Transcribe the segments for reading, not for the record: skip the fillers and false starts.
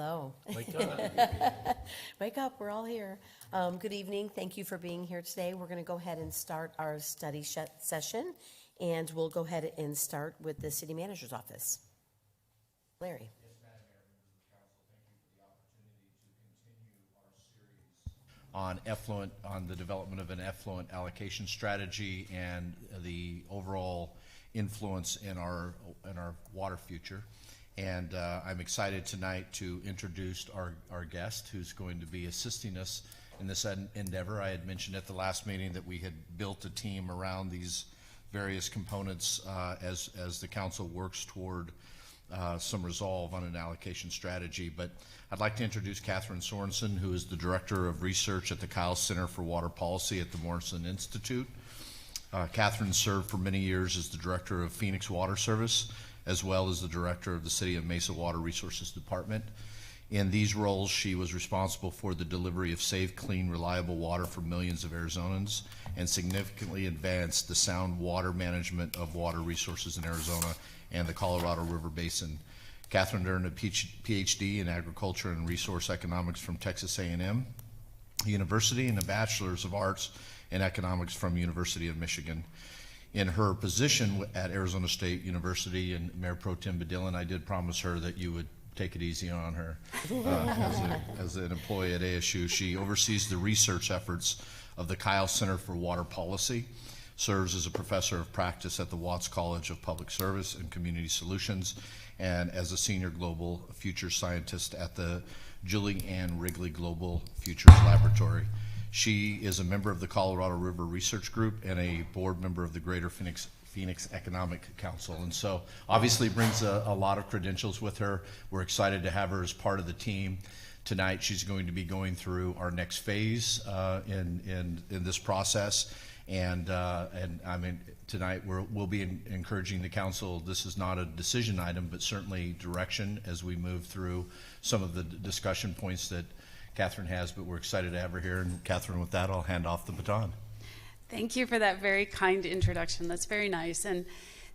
Hello. Wake up. Wake up, we're all here. Good evening, thank you for being here today. We're going to go ahead and start our study session, and we'll go ahead and start with the City Manager's Office. Larry. Yes, Madam Mayor, members of the council, thank you for the opportunity to continue our series on the development of an effluent allocation strategy and the overall influence in our water future. And I'm excited tonight to introduce our guest who's going to be assisting us in this endeavor. I had mentioned at the last meeting that we had built a team around these various components as the council works toward some resolve on an allocation strategy. But I'd like to introduce Catherine Sorensen, who is the Director of Research at the Kyl Center for Water Policy at the Morrison Institute. Catherine served for many years as the Director of Phoenix Water Service, as well as the Director of the City of Mesa Water Resources Department. In these roles, she was responsible for the delivery of safe, clean, reliable water for millions of Arizonans and significantly advanced the sound water management of water resources in Arizona and the Colorado River Basin. Catherine earned a PhD in Agriculture and Resource Economics from Texas A&M University and a Bachelor's of Arts in Economics from University of Michigan. In her position at Arizona State University and Mayor Pro Tem Badillan, I did promise her that you would take it easy on her as an employee at ASU. She oversees the research efforts of the Kyl Center for Water Policy, serves as a professor of practice at the Watts College of Public Service and Community Solutions, and as a senior global future scientist at the Julie Ann Wrigley Global Futures Laboratory. She is a member of the Colorado River Research Group and a board member of the Greater Phoenix Economic Council, and so obviously brings a lot of credentials with her. We're excited to have her as part of the team. Tonight she's going to be going through our next phase in this process, and I mean tonight we'll be encouraging the council. This is not a decision item, but certainly direction as we move through some of the discussion points that Catherine has, but we're excited to have her here. And Catherine, with that, I'll hand off the baton. Thank you for that very kind introduction. That's very nice. And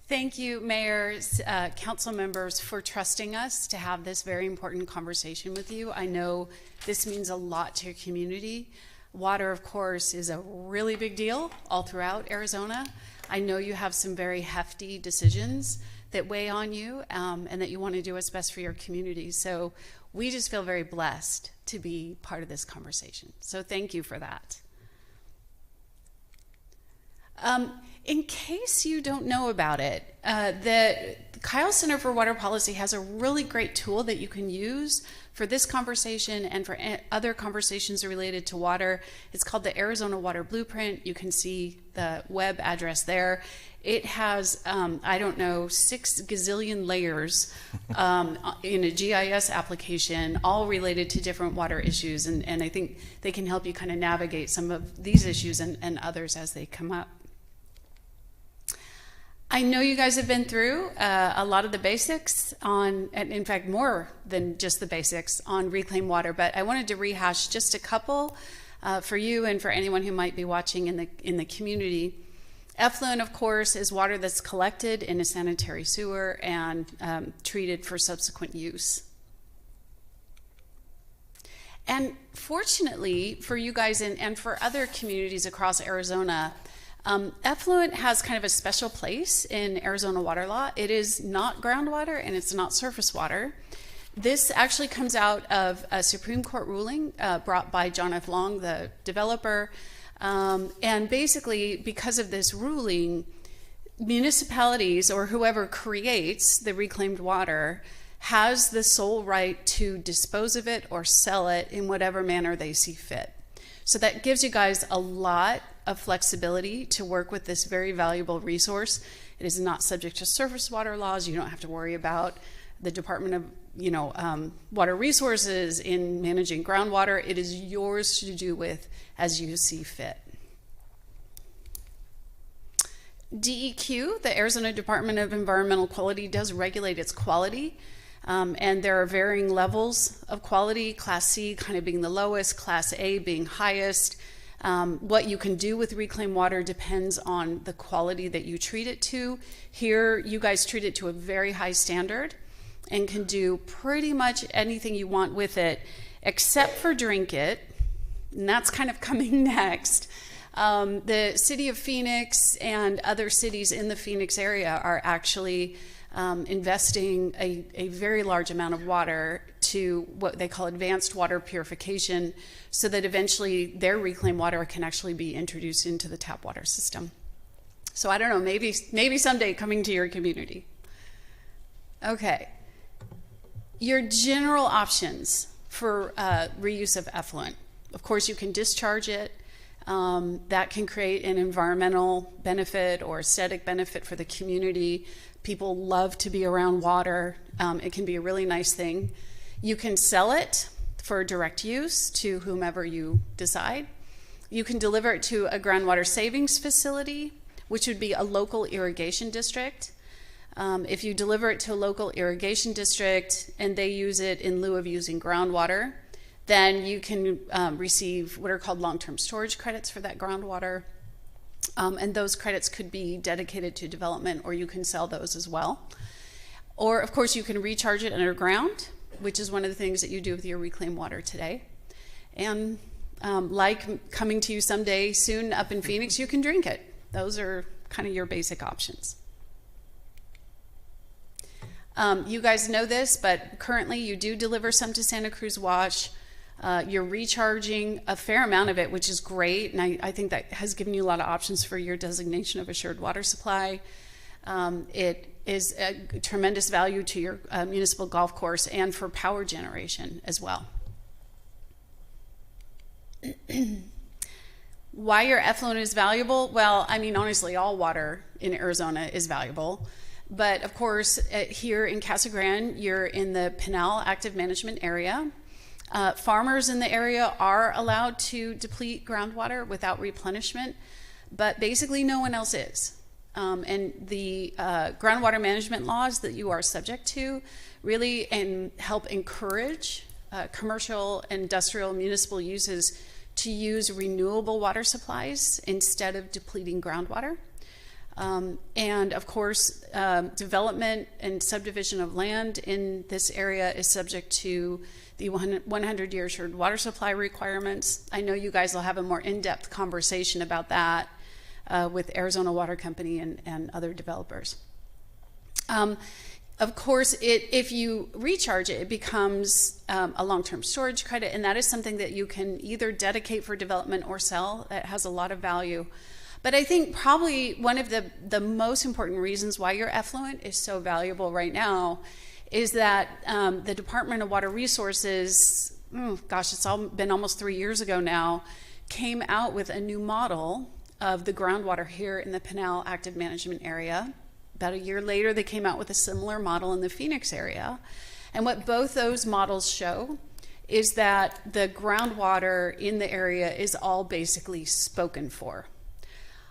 thank you, mayors, council members, for trusting us to have this very important conversation with you. I know this means a lot to your community. Water, of course, is a really big deal all throughout Arizona. I know you have some very hefty decisions that weigh on you and that you want to do what's best for your community. So we just feel very blessed to be part of this conversation. So thank you for that. In case you don't know about it, the Kyl Center for Water Policy has a really great tool that you can use for this conversation and for other conversations related to water. It's called the Arizona Water Blueprint. You can see the web address there. It has, I don't know, 6 gazillion layers in a GIS application, all related to different water issues. And I think they can help you kind of navigate some of these issues and others as they come up. I know you guys have been through a lot of the basics on, and in fact, more than just the basics on reclaimed water, but I wanted to rehash just a couple for you and for anyone who might be watching in the community. Effluent, of course, is water that's collected in a sanitary sewer and treated for subsequent use. And fortunately for you guys and for other communities across Arizona, effluent has kind of a special place in Arizona water law. It is not groundwater and it's not surface water. This actually comes out of a Supreme Court ruling brought by John F. Long, the developer. And basically, because of this ruling, municipalities or whoever creates the reclaimed water has the sole right to dispose of it or sell it in whatever manner they see fit. So that gives you guys a lot of flexibility to work with this very valuable resource. It is not subject to surface water laws. You don't have to worry about the Department of Water Resources in managing groundwater. It is yours to do with as you see fit. DEQ, the Arizona Department of Environmental Quality, does regulate its quality. And there are varying levels of quality, Class C kind of being the lowest, Class A being highest. What you can do with reclaimed water depends on the quality that you treat it to. Here, you guys treat it to a very high standard. and can do pretty much anything you want with it except for drink it, and that's kind of coming next. The city of Phoenix and other cities in the Phoenix area are actually investing a very large amount of water to what they call advanced water purification, so that eventually their reclaimed water can actually be introduced into the tap water system. So I don't know, maybe someday coming to your community. Okay, your general options for reuse of effluent. Of course, you can discharge it. That can create an environmental benefit or aesthetic benefit for the community. People love to be around water. It can be a really nice thing. You can sell it for direct use to whomever you decide. You can deliver it to a groundwater savings facility, which would be a local irrigation district. If you deliver it to a local irrigation district and they use it in lieu of using groundwater, then you can receive what are called long-term storage credits for that groundwater. And those credits could be dedicated to development, or you can sell those as well. Or, of course, you can recharge it underground, which is one of the things that you do with your reclaimed water today. And like coming to you someday soon up in Phoenix, you can drink it. Those are kind of your basic options. You guys know this, but currently you do deliver some to Santa Cruz Wash. You're recharging a fair amount of it, which is great, and I think that has given you a lot of options for your designation of assured water supply. It is a tremendous value to your municipal golf course and for power generation as well. Why your effluent is valuable? Well, I mean, honestly, all water in Arizona is valuable. But of course, here in Casa Grande, you're in the Pinal Active Management Area. Farmers in the area are allowed to deplete groundwater without replenishment, but basically no one else is. And the groundwater management laws that you are subject to really help encourage commercial, industrial, municipal uses to use renewable water supplies instead of depleting groundwater. And of course, development and subdivision of land in this area is subject to the 100-year assured water supply requirements. I know you guys will have a more in-depth conversation about that with Arizona Water Company and other developers. Of course, if you recharge it, it becomes a long-term storage credit, and that is something that you can either dedicate for development or sell. That has a lot of value. But I think probably one of the most important reasons why your effluent is so valuable right now is that the Department of Water Resources, it's been almost 3 years ago now, came out with a new model of the groundwater here in the Pinal Active Management Area. About a year later, they came out with a similar model in the Phoenix area. And what both those models show is that the groundwater in the area is all basically spoken for.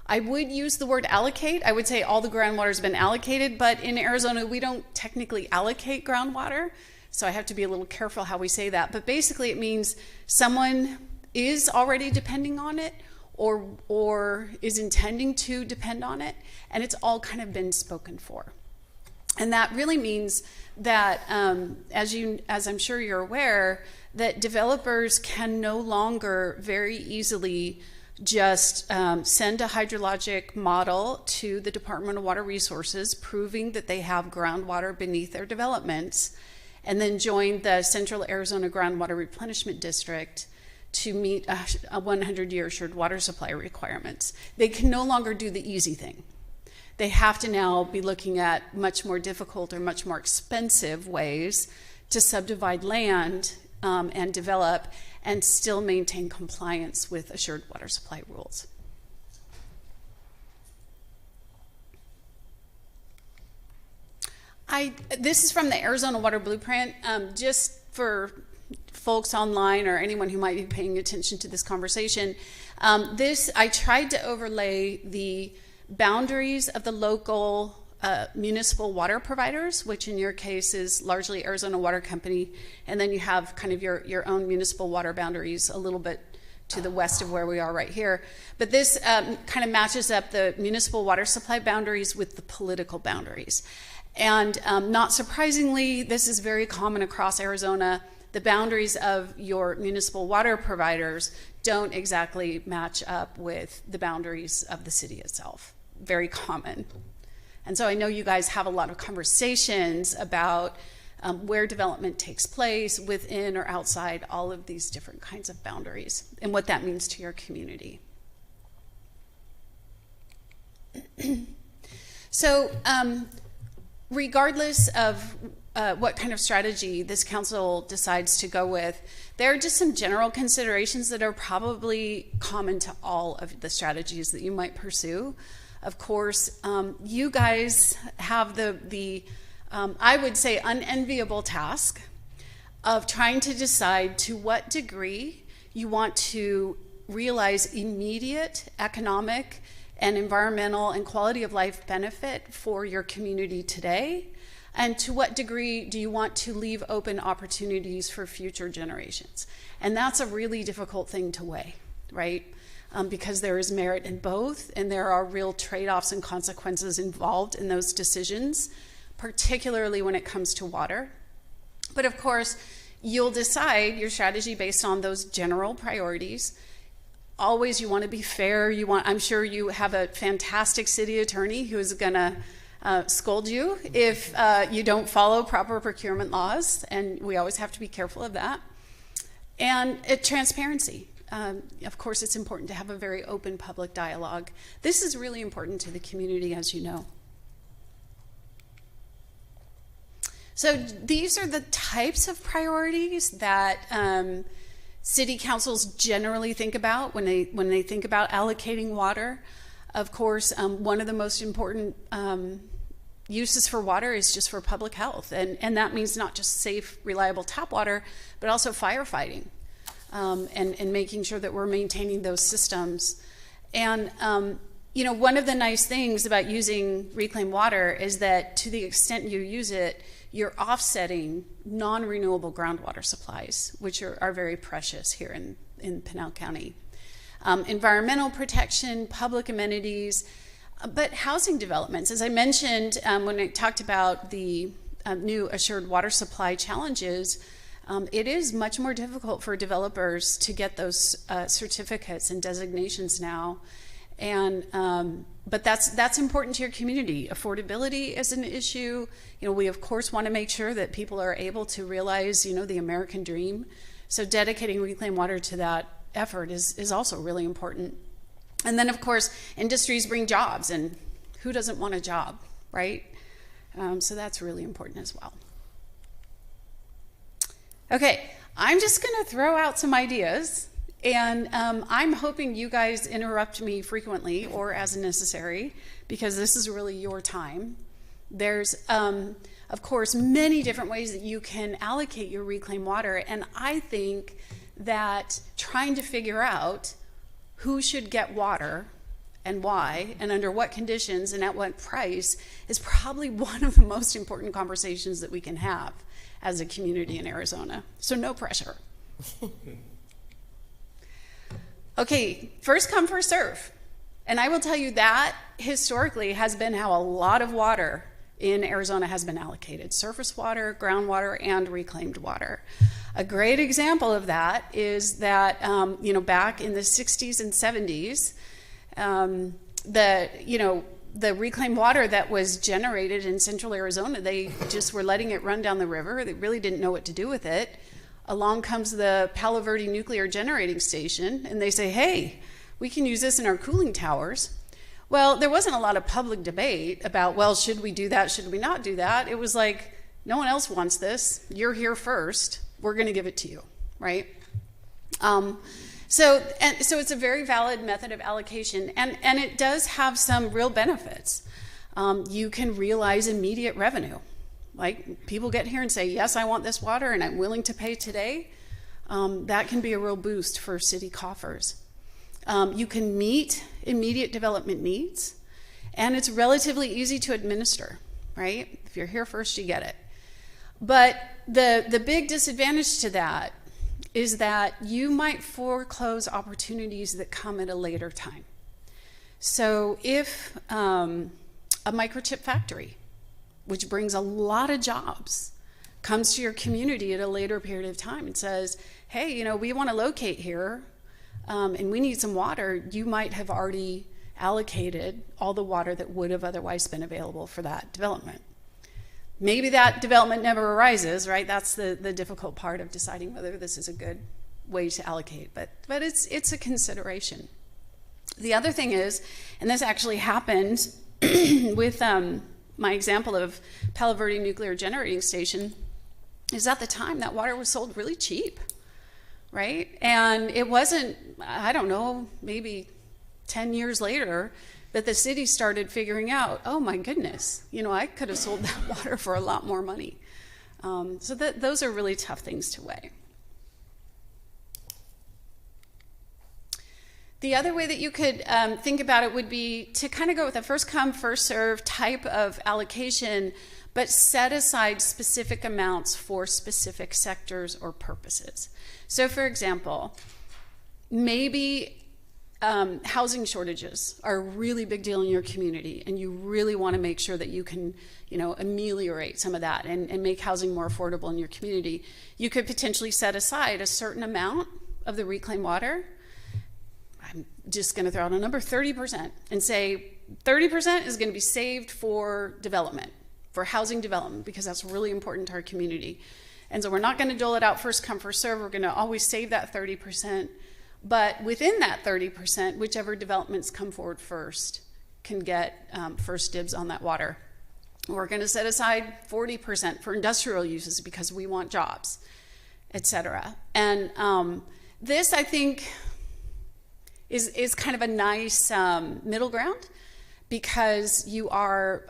I would use the word allocate. I would say all the groundwater has been allocated, but in Arizona, we don't technically allocate groundwater, so I have to be a little careful how we say that. But basically, it means someone is already depending on it or is intending to depend on it, and it's all kind of been spoken for. And that really means that, as I'm sure you're aware, that developers can no longer very easily just send a hydrologic model to the Department of Water Resources proving that they have groundwater beneath their developments, and then join the Central Arizona Groundwater Replenishment District to meet a 100-year assured water supply requirements. They can no longer do the easy thing. They have to now be looking at much more difficult or much more expensive ways to subdivide land and develop and still maintain compliance with assured water supply rules. This is from the Arizona Water Blueprint. Just for folks online or anyone who might be paying attention to this conversation, I tried to overlay the boundaries of the local municipal water providers, which in your case is largely Arizona Water Company, and then you have kind of your own municipal water boundaries a little bit to the west of where we are right here. But this kind of matches up the municipal water supply boundaries with the political boundaries. And not surprisingly, this is very common across Arizona. The boundaries of your municipal water providers don't exactly match up with the boundaries of the city itself. Very common. And so I know you guys have a lot of conversations about where development takes place within or outside all of these different kinds of boundaries and what that means to your community. So regardless of what kind of strategy this council decides to go with, there are just some general considerations that are probably common to all of the strategies that you might pursue. Of course, you guys have the I would say, unenviable task of trying to decide to what degree you want to realize immediate economic and environmental and quality of life benefit for your community today, and to what degree do you want to leave open opportunities for future generations. And that's a really difficult thing to weigh, right? Because there is merit in both, and there are real trade-offs and consequences involved in those decisions, particularly when it comes to water. But of course, you'll decide your strategy based on those general priorities. Always you want to be fair. I'm sure you have a fantastic city attorney who is gonna scold you if you don't follow proper procurement laws, and we always have to be careful of that. And transparency. Of course, it's important to have a very open public dialogue. This is really important to the community, as you know. So these are the types of priorities that city councils generally think about when they think about allocating water. Of course, one of the most important uses for water is just for public health, and that means not just safe, reliable tap water, but also firefighting, and making sure that we're maintaining those systems. And you know, one of the nice things about using reclaimed water is that to the extent you use it, you're offsetting non-renewable groundwater supplies, which are very precious here in Pinal County. Environmental protection, public amenities, but housing developments. As I mentioned when I talked about the new assured water supply challenges, it is much more difficult for developers to get those certificates and designations now. And but that's important to your community. Affordability is an issue. You know, we of course want to make sure that people are able to realize, you know, the American dream. So dedicating reclaimed water to that effort is also really important. And then of course, industries bring jobs, and who doesn't want a job, right? So that's really important as well. Okay, I'm just gonna throw out some ideas. And I'm hoping you guys interrupt me frequently or as necessary, because this is really your time. There's, of course, many different ways that you can allocate your reclaimed water. And I think that trying to figure out who should get water and why, and under what conditions and at what price is probably one of the most important conversations that we can have as a community in Arizona. So no pressure. Okay, first come, first serve. And I will tell you that historically has been how a lot of water in Arizona has been allocated: surface water, groundwater, and reclaimed water. A great example of that is that, you know, back in the 60s and 70s, the reclaimed water that was generated in central Arizona, they just were letting it run down the river. They really didn't know what to do with it. Along comes the Palo Verde Nuclear Generating Station, and they say, hey, we can use this in our cooling towers. Well, there wasn't a lot of public debate about, well, should we do that, should we not do that? It was like, no one else wants this. You're here first. We're going to give it to you, right? So it's a very valid method of allocation, and it does have some real benefits. You can realize immediate revenue. Like, people get here and say, yes, I want this water and I'm willing to pay today. That can be a real boost for city coffers. You can meet immediate development needs, and it's relatively easy to administer, right? If you're here first, you get it. But the big disadvantage to that is that you might foreclose opportunities that come at a later time. So if a microchip factory which brings a lot of jobs, comes to your community at a later period of time and says, hey, you know, we want to locate here, and we need some water, you might have already allocated all the water that would have otherwise been available for that development. Maybe that development never arises, right? That's the difficult part of deciding whether this is a good way to allocate, but it's a consideration. The other thing is, and this actually happened with my example of Palo Verde Nuclear Generating Station, is at the time that water was sold really cheap, right? And it wasn't, I don't know, maybe 10 years later that the city started figuring out, oh my goodness, you know, I could have sold that water for a lot more money. So those are really tough things to weigh. The other way that you could think about it would be to kind of go with a first come, first serve type of allocation, but set aside specific amounts for specific sectors or purposes. So for example, maybe housing shortages are a really big deal in your community, and you really want to make sure that you can, you know, ameliorate some of that and make housing more affordable in your community. You could potentially set aside a certain amount of the reclaimed water. I'm just going to throw out a number, 30%, and say 30% is going to be saved for development, for housing development, because that's really important to our community. And so we're not going to dole it out first come, first serve. We're going to always save that 30%. But within that 30%, whichever developments come forward first can get first dibs on that water. We're going to set aside 40% for industrial uses because we want jobs, et cetera. And this, I think, is kind of a nice middle ground, because you are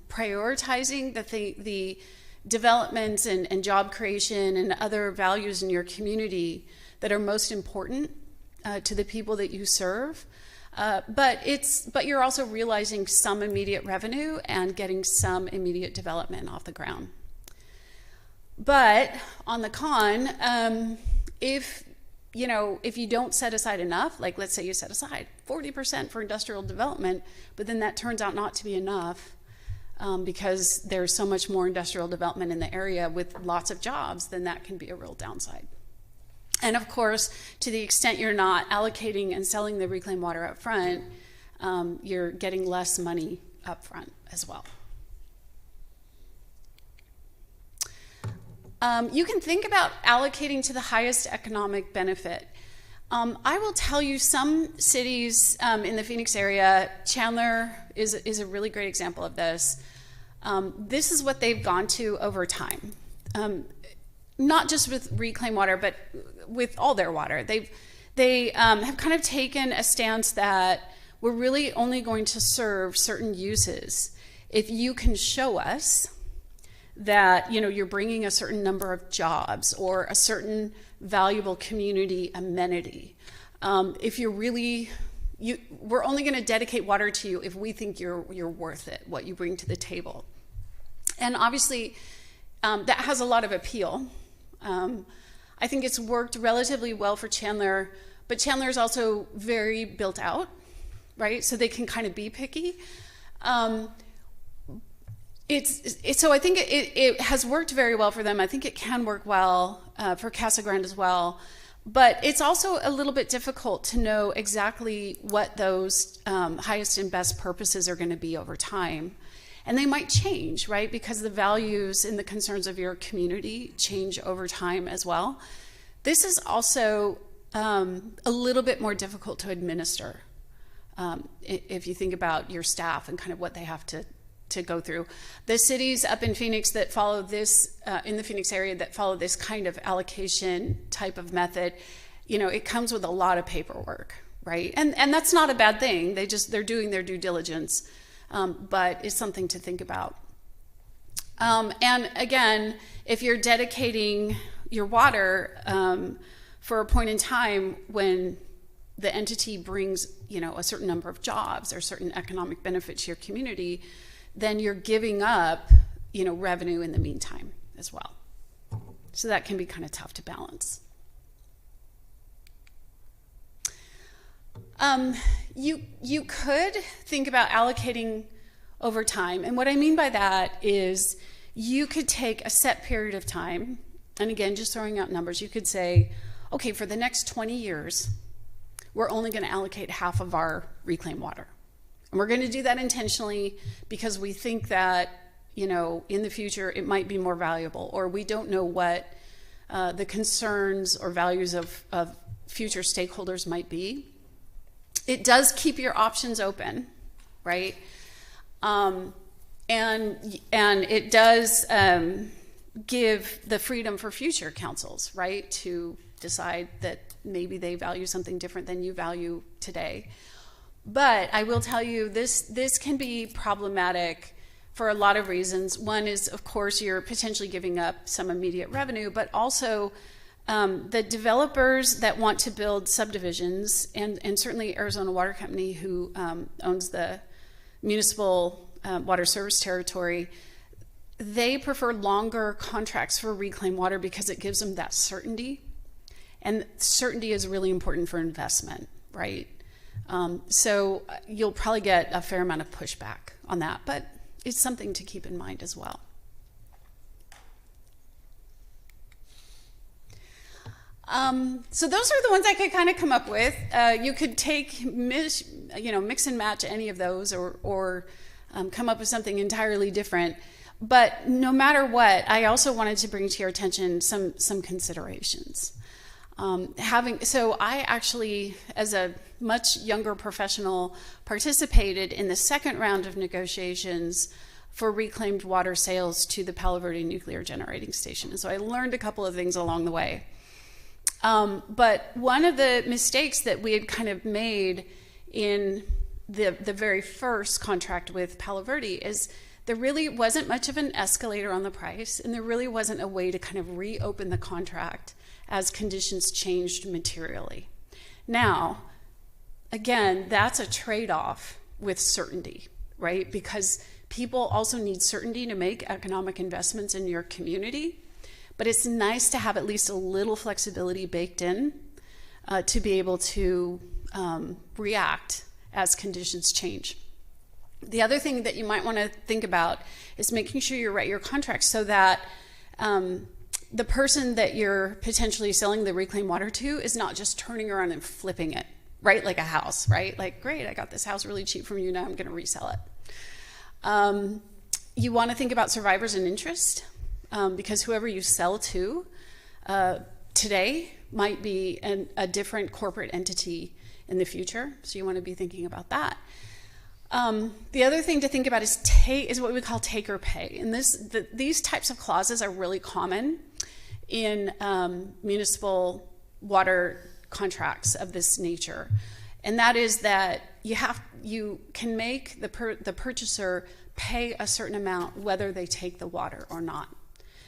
prioritizing the developments and job creation and other values in your community that are most important to the people that you serve. But you're also realizing some immediate revenue and getting some immediate development off the ground. But on the con, if you don't set aside enough, like let's say you set aside 40% for industrial development, but then that turns out not to be enough because there's so much more industrial development in the area with lots of jobs, then that can be a real downside. And of course, to the extent you're not allocating and selling the reclaimed water up front, you're getting less money up front as well. You can think about allocating to the highest economic benefit. I will tell you, some cities in the Phoenix area, Chandler is a really great example of this. This is what they've gone to over time. Not just with reclaimed water, but with all their water. They have kind of taken a stance that we're really only going to serve certain uses if you can show us that you're bringing a certain number of jobs or a certain valuable community amenity. If you're really, we're only going to dedicate water to you if we think you're worth it, what you bring to the table. And obviously, that has a lot of appeal. I think it's worked relatively well for Chandler, but Chandler is also very built out, right? So they can kind of be picky. So I think it has worked very well for them. I think it can work well for Casa Grande as well. But it's also a little bit difficult to know exactly what those highest and best purposes are going to be over time. And they might change, right? Because the values and the concerns of your community change over time as well. This is also a little bit more difficult to administer if you think about your staff and kind of what they have to go through. The cities up in Phoenix that follow this, in the Phoenix area that follow this kind of allocation type of method, it comes with a lot of paperwork, right? And that's not a bad thing. They're doing their due diligence. But it's something to think about. And again, if you're dedicating your water for a point in time when the entity brings, a certain number of jobs or certain economic benefit to your community, then you're giving up, revenue in the meantime as well. So that can be kind of tough to balance. You could think about allocating over time. And what I mean by that is you could take a set period of time, and again, just throwing out numbers, you could say, okay, for the next 20 years, we're only going to allocate half of our reclaimed water. And we're going to do that intentionally because we think that, you know, in the future it might be more valuable, or we don't know what the concerns or values of future stakeholders might be. It does keep your options open, right? And it does give the freedom for future councils, right, to decide that maybe they value something different than you value today. But I will tell you, this can be problematic for a lot of reasons. One is, of course, you're potentially giving up some immediate revenue, but also the developers that want to build subdivisions, and certainly Arizona Water Company, who owns the municipal water service territory, they prefer longer contracts for reclaimed water because it gives them that certainty. And certainty is really important for investment, right? So you'll probably get a fair amount of pushback on that, but it's something to keep in mind as well. So those are the ones I could kind of come up with. You could take, mix and match any of those, or come up with something entirely different. But no matter what, I also wanted to bring to your attention some considerations. So I actually, as a much younger professional, participated in the second round of negotiations for reclaimed water sales to the Palo Verde Nuclear Generating Station. And so I learned a couple of things along the way. But one of the mistakes that we had kind of made in the very first contract with Palo Verde is there really wasn't much of an escalator on the price, and there really wasn't a way to kind of reopen the contract as conditions changed materially. Now, again, that's a trade-off with certainty, right? Because people also need certainty to make economic investments in your community, but it's nice to have at least a little flexibility baked in to be able to react as conditions change. The other thing that you might want to think about is making sure you write your contract so that the person that you're potentially selling the reclaimed water to is not just turning around and flipping it, right? Like a house, right? Like, great, I got this house really cheap from you, now I'm going to resell it. You want to think about survivors and interest, because whoever you sell to today might be a different corporate entity in the future, so you want to be thinking about that. The other thing to think about is what we call take or pay. And these types of clauses are really common in municipal water contracts of this nature. And that is that you can make the purchaser pay a certain amount whether they take the water or not.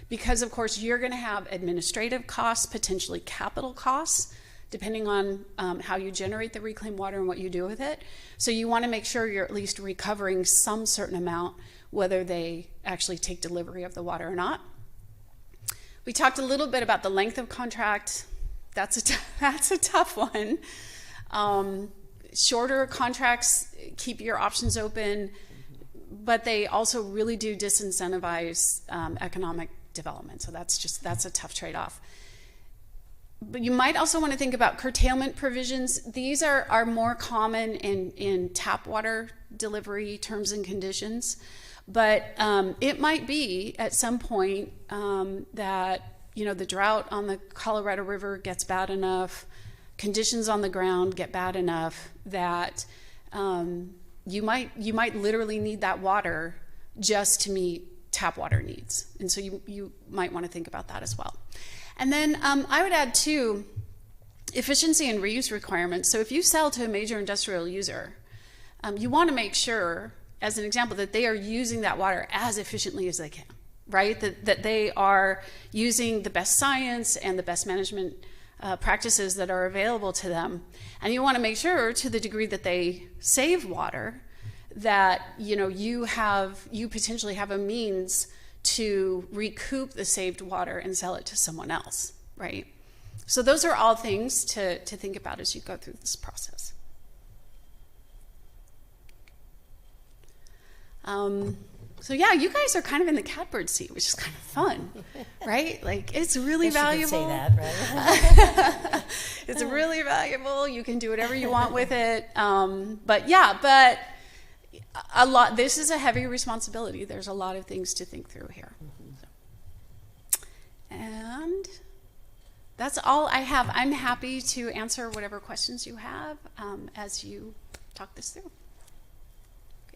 Because of course you're going to have administrative costs, potentially capital costs, depending on how you generate the reclaimed water and what you do with it. So you want to make sure you're at least recovering some certain amount, whether they actually take delivery of the water or not. We talked a little bit about the length of contract. That's a tough one. Shorter contracts keep your options open, but they also really do disincentivize economic development. So that's a tough trade-off. But you might also want to think about curtailment provisions. These are more common in tap water delivery terms and conditions. But it might be at some point that the drought on the Colorado River gets bad enough, conditions on the ground get bad enough that you might literally need that water just to meet tap water needs. And so you might want to think about that as well. And then I would add too, efficiency and reuse requirements. So if you sell to a major industrial user, you want to make sure, as an example, that they are using that water as efficiently as they can, right? That they are using the best science and the best management practices that are available to them. And you want to make sure, to the degree that they save water, that you potentially have a means to recoup the saved water and sell it to someone else, right? So those are all things to think about as you go through this process. So yeah, you guys are kind of in the catbird seat, which is kind of fun, right? Like it's really valuable. Guess you could say that, right? It's really valuable. You can do whatever you want with it. But a lot. This is a heavy responsibility. There's a lot of things to think through here. And that's all I have. I'm happy to answer whatever questions you have as you talk this through.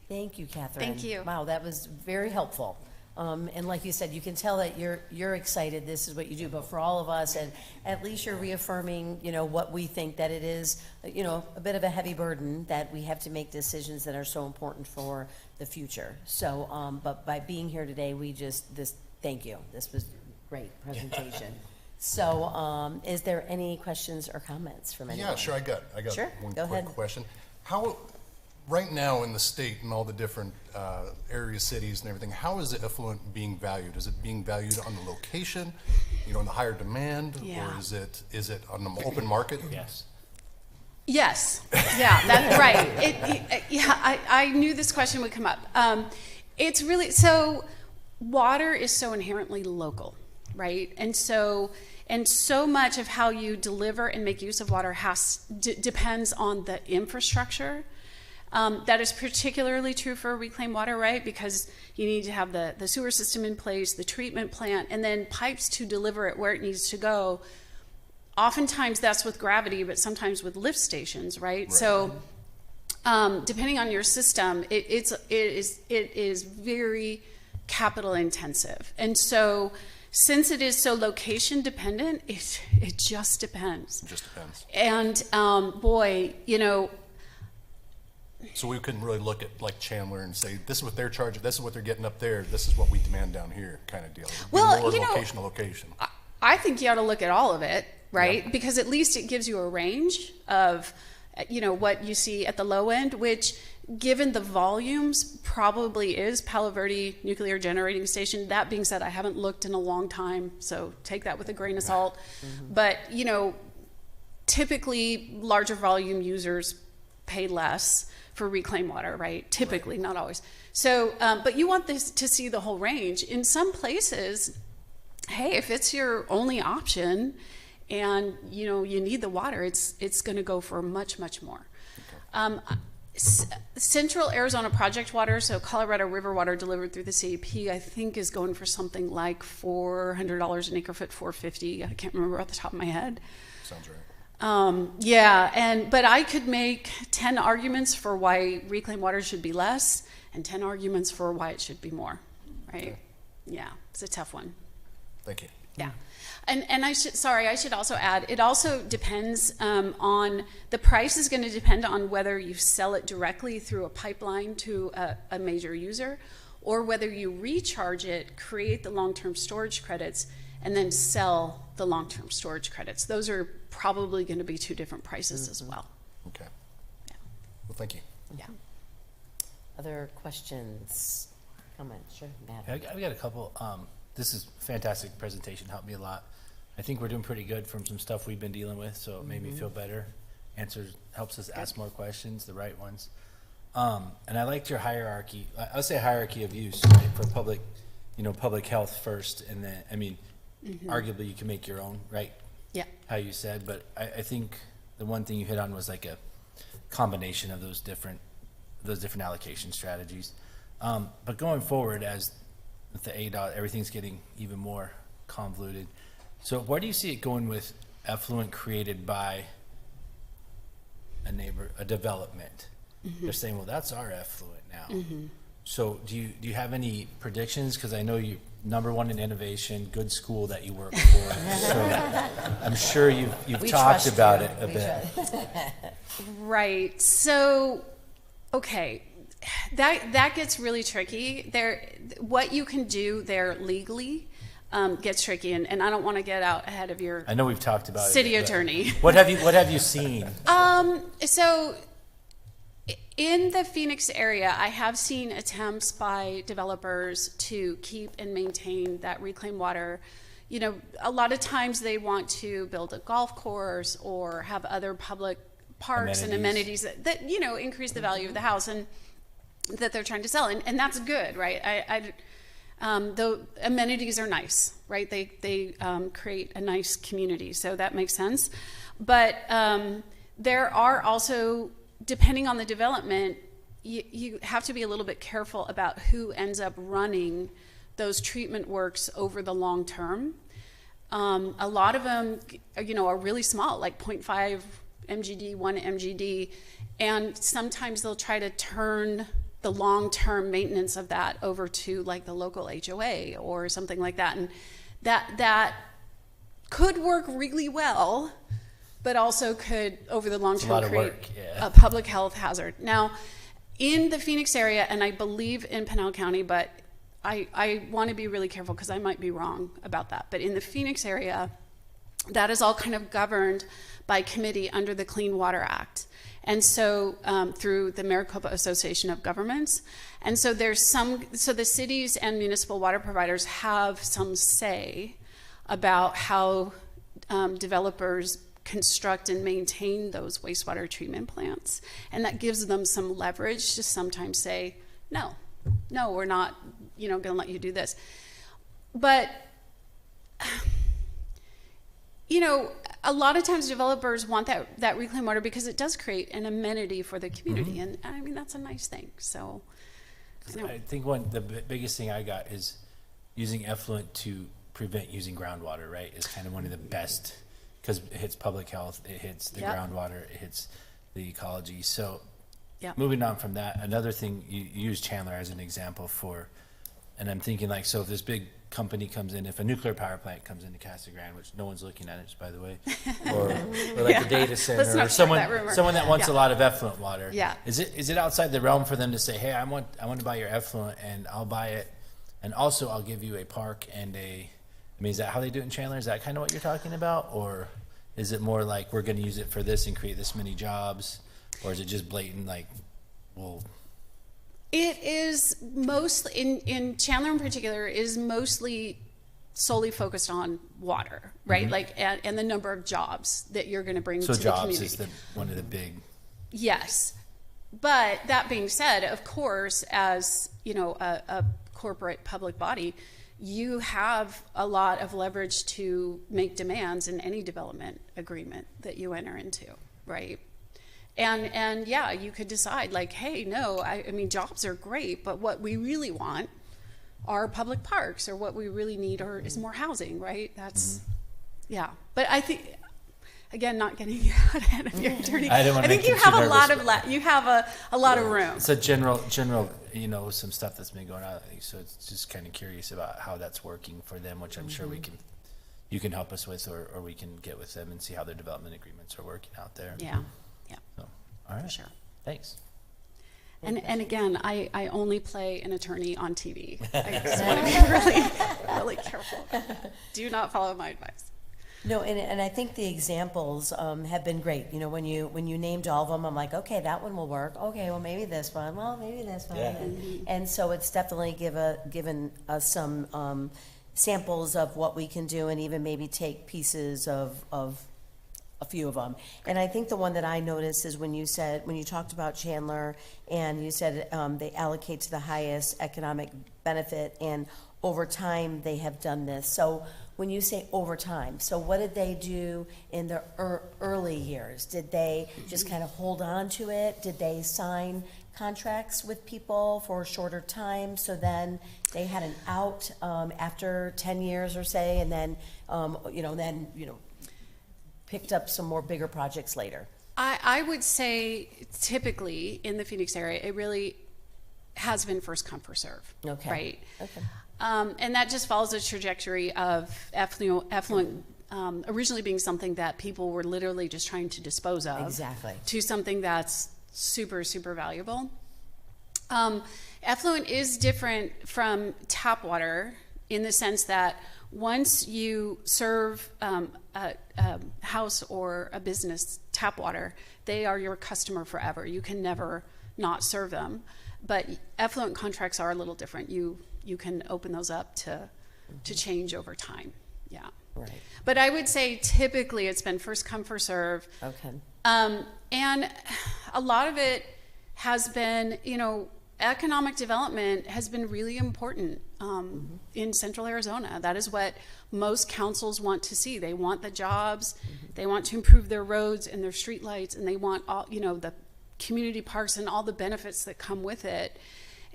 Thank you, Catherine. Thank you. Wow, that was very helpful. And like you said, you can tell that you're excited. This is what you do. But for all of us, and at least you're reaffirming, what we think that it is, a bit of a heavy burden that we have to make decisions that are so important for the future. So, but by being here today, thank you. This was great presentation. So, is there any questions or comments from anyone? Yeah, sure. I got Sure, one go quick ahead. question. How, right now in the state and all the different areas, cities and everything, how is the effluent being valued? Is it being valued on the location, on the higher demand, Yeah. or is it on the open market? Yes. Yes, yeah, that's right. I knew this question would come up. It's really, so water is so inherently local, right? And so much of how you deliver and make use of water depends on the infrastructure. That is particularly true for reclaimed water, right? Because you need to have the sewer system in place, the treatment plant, and then pipes to deliver it where it needs to go. Oftentimes that's with gravity, but sometimes with lift stations, right? So depending on your system, it is very capital intensive. And so since it is so location dependent, it just depends. It just depends. And boy, So we couldn't really look at like Chandler and say, this is what they're charging, this is what they're getting up there, this is what we demand down here, kind of deal. It'd be Well, more location to location. I think you ought to look at all of it, right? Because at least it gives you a range of, what you see at the low end, which given the volumes probably is Palo Verde Nuclear Generating Station. That being said, I haven't looked in a long time, so take that with a grain of salt. But, typically larger volume users pay less for reclaimed water, right? Typically, not always. So, but you want this to see the whole range. In some places, hey, if it's your only option and you need the water, it's going to go for much, much more. Central Arizona project water, so Colorado River water delivered through the CEP, I think is going for something like $400 an acre foot, $450. I can't remember off the top of my head. Sounds right. But I could make 10 arguments for why reclaimed water should be less and 10 arguments for why it should be more, right? Okay. Yeah, it's a tough one. Thank you. Yeah. And I should also add, it also depends on, the price is going to depend on whether you sell it directly through a pipeline to a major user, or whether you recharge it, create the long-term storage credits, and then sell the long-term storage credits. Those are probably going to be two different prices as well. Okay. Yeah. Well, thank you. Yeah. Other questions, comments? Sure, Matt. I've got a couple. This is a fantastic presentation, helped me a lot. I think we're doing pretty good from some stuff we've been dealing with, so it made me feel better. Helps us ask more questions, the right ones. And I liked your hierarchy. I would say hierarchy of use, right, for public health first, and then, arguably you can make your own, right? Yeah. How you said, but I think the one thing you hit on was like a combination of those different allocation strategies. But going forward, as with the ADOT, everything's getting even more convoluted. So where do you see it going with effluent created by a development? They're saying, well, that's our effluent now. So do you have any predictions? Because I know you number one in innovation, good school that you work for. So I'm sure you've talked about it a bit. Right. So, okay, that gets really tricky. What you can do there legally gets tricky, and I don't want to get out ahead of your I know we've talked about city it. attorney. What have you seen? So in the Phoenix area, I have seen attempts by developers to keep and maintain that reclaimed water. A lot of times they want to build a golf course or have other public parks and amenities that increase the value of the house. And that they're trying to sell, and that's good, right? The amenities are nice, right? They create a nice community, so that makes sense. But there are also, depending on the development, you have to be a little bit careful about who ends up running those treatment works over the long term. A lot of them, are really small, like 0.5 MGD, 1 MGD, and sometimes they'll try to turn the long-term maintenance of that over to like the local HOA or something like that, and that could work really well, but also could over the long term create a public health hazard. Now, in the Phoenix area, and I believe in Pinal County, but I want to be really careful because I might be wrong about that. But in the Phoenix area, that is all kind of governed by committee under the Clean Water Act. And so through the Maricopa Association of Governments. And so so the cities and municipal water providers have some say about how developers construct and maintain those wastewater treatment plants. And that gives them some leverage to sometimes say, no, we're not, going to let you do this. But, a lot of times developers want that reclaimed water because it does create an amenity for the community. And I mean, that's a nice thing. So I think the biggest thing I got is using effluent to prevent using groundwater, right? Is kind of one of the best, because it hits public health, it hits the groundwater, it hits the ecology. So moving on from that, another thing, you use Chandler as an example for, and I'm thinking like, so if this big company comes in, if a nuclear power plant comes into Casa Grande, which no one's looking at it, by the way, or like a data center, or someone that wants a lot of effluent water. Yeah. Is it outside the realm for them to say, hey, I want to buy your effluent and I'll buy it, and also I'll give you a park and is that how they do it in Chandler? Is that kind of what you're talking about? Or is it more like we're going to use it for this and create this many jobs? Or is it just blatant like, well... It is mostly, in Chandler in particular, is mostly solely focused on water, right? Like, and the number of jobs that you're going to bring to the community. So jobs is one of the big... Yes. But that being said, of course, as, a corporate public body, you have a lot of leverage to make demands in any development agreement that you enter into, right? And yeah, you could decide like, hey, no, I mean, jobs are great, but what we really want are public parks, or what we really need is more housing, right? That's, yeah. But I think, again, not getting out ahead of your attorney. I think you have a lot a lot of room. It's a general, some stuff that's been going on. So it's just kind of curious about how that's working for them, which I'm sure you can help us with, or we can get with them and see how their development agreements are working out there. Yeah. So, all right. For sure. Thanks. And again, I only play an attorney on TV. I just want to be really, really careful. Do not follow my advice. No, and I think the examples have been great. When you named all of them, I'm like, okay, that one will work. Okay, well, maybe this one. Well, maybe this one. Yeah. And so it's definitely given us some samples of what we can do, and even maybe take pieces of a few of them. And I think the one that I noticed is when you talked about Chandler, and you said they allocate to the highest economic benefit, and over time they have done this. So when you say over time, so what did they do in the early years? Did they just kind of hold on to it? Did they sign contracts with people for a shorter time, so then they had an out after 10 years or say, and then picked up some more bigger projects later? I would say typically in the Phoenix area, it really has been first come, first serve. Okay. Right? Okay. And that just follows the trajectory of effluent originally being something that people were literally just trying to dispose of. Exactly. To something that's super, super valuable. Effluent is different from tap water in the sense that once you serve a house or a business tap water, they are your customer forever. You can never not serve them. But effluent contracts are a little different. You can open those up to change over time. Yeah. Right. But I would say typically it's been first come, first serve. Okay. And a lot of it has been, economic development has been really important in central Arizona. That is what most councils want to see. They want the jobs, they want to improve their roads and their streetlights, and they want all, the community parks and all the benefits that come with it.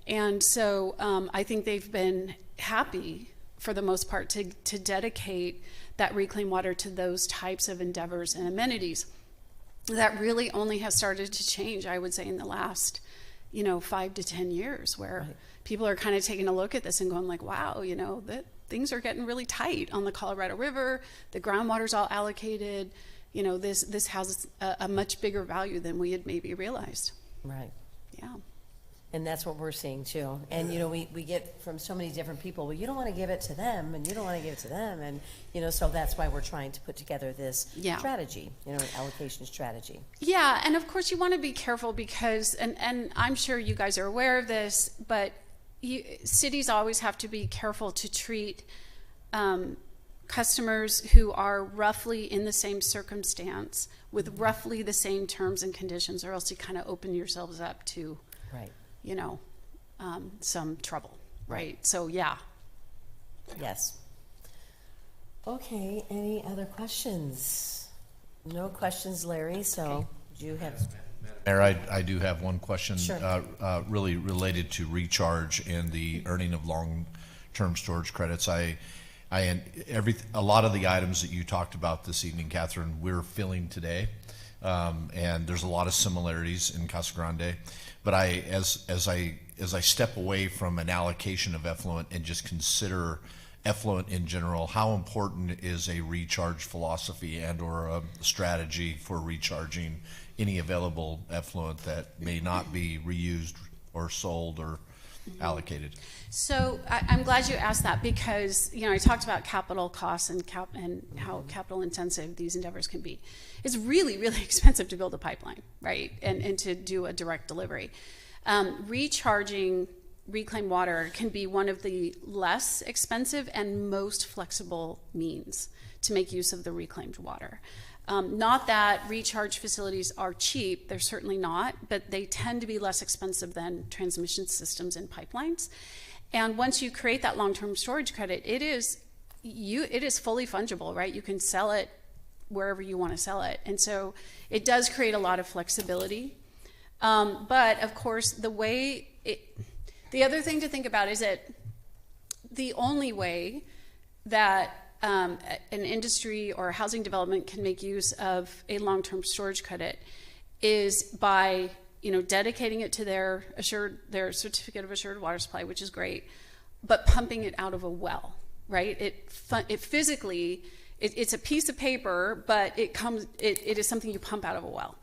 And so I think they've been happy for the most part to dedicate that reclaimed water to those types of endeavors and amenities. That really only has started to change, I would say, in the last 5 to 10 years, where people are kind of taking a look at this and going like, wow, that things are getting really tight on the Colorado River. The groundwater's all allocated. This has a much bigger value than we had maybe realized. Right. Yeah. And that's what we're seeing too. And, we get from so many different people, well, you don't want to give it to them, and you don't want to give it to them. And, so that's why we're trying to put together this strategy, an allocation strategy. Yeah. And of course you want to be careful because, and I'm sure you guys are aware of this, but cities always have to be careful to treat customers who are roughly in the same circumstance with roughly the same terms and conditions, or else you kind of open yourselves up to, Right. some trouble, right? So, yeah. Yes. Okay, any other questions? No questions, Larry, so do you have? Mayor, I do have one question. Sure. Really related to recharge and the earning of long-term storage credits. A lot of the items that you talked about this evening, Catherine, we're filling today, and there's a lot of similarities in Casa Grande. But as I step away from an allocation of effluent and just consider effluent in general, how important is a recharge philosophy and/or a strategy for recharging any available effluent that may not be reused or sold or allocated? So I'm glad you asked that because, I talked about capital costs and how capital intensive these endeavors can be. It's really, really expensive to build a pipeline, right? And to do a direct delivery. Recharging reclaimed water can be one of the less expensive and most flexible means to make use of the reclaimed water. Not that recharge facilities are cheap, they're certainly not, but they tend to be less expensive than transmission systems and pipelines. And once you create that long-term storage credit, it is fully fungible, right? You can sell it wherever you want to sell it. And so it does create a lot of flexibility. But of course, the other thing to think about is that the only way that an industry or housing development can make use of a long-term storage credit is by dedicating it to their certificate of assured water supply, which is great, but pumping it out of a well, right? It physically, it's a piece of paper, but it is something you pump out of a well.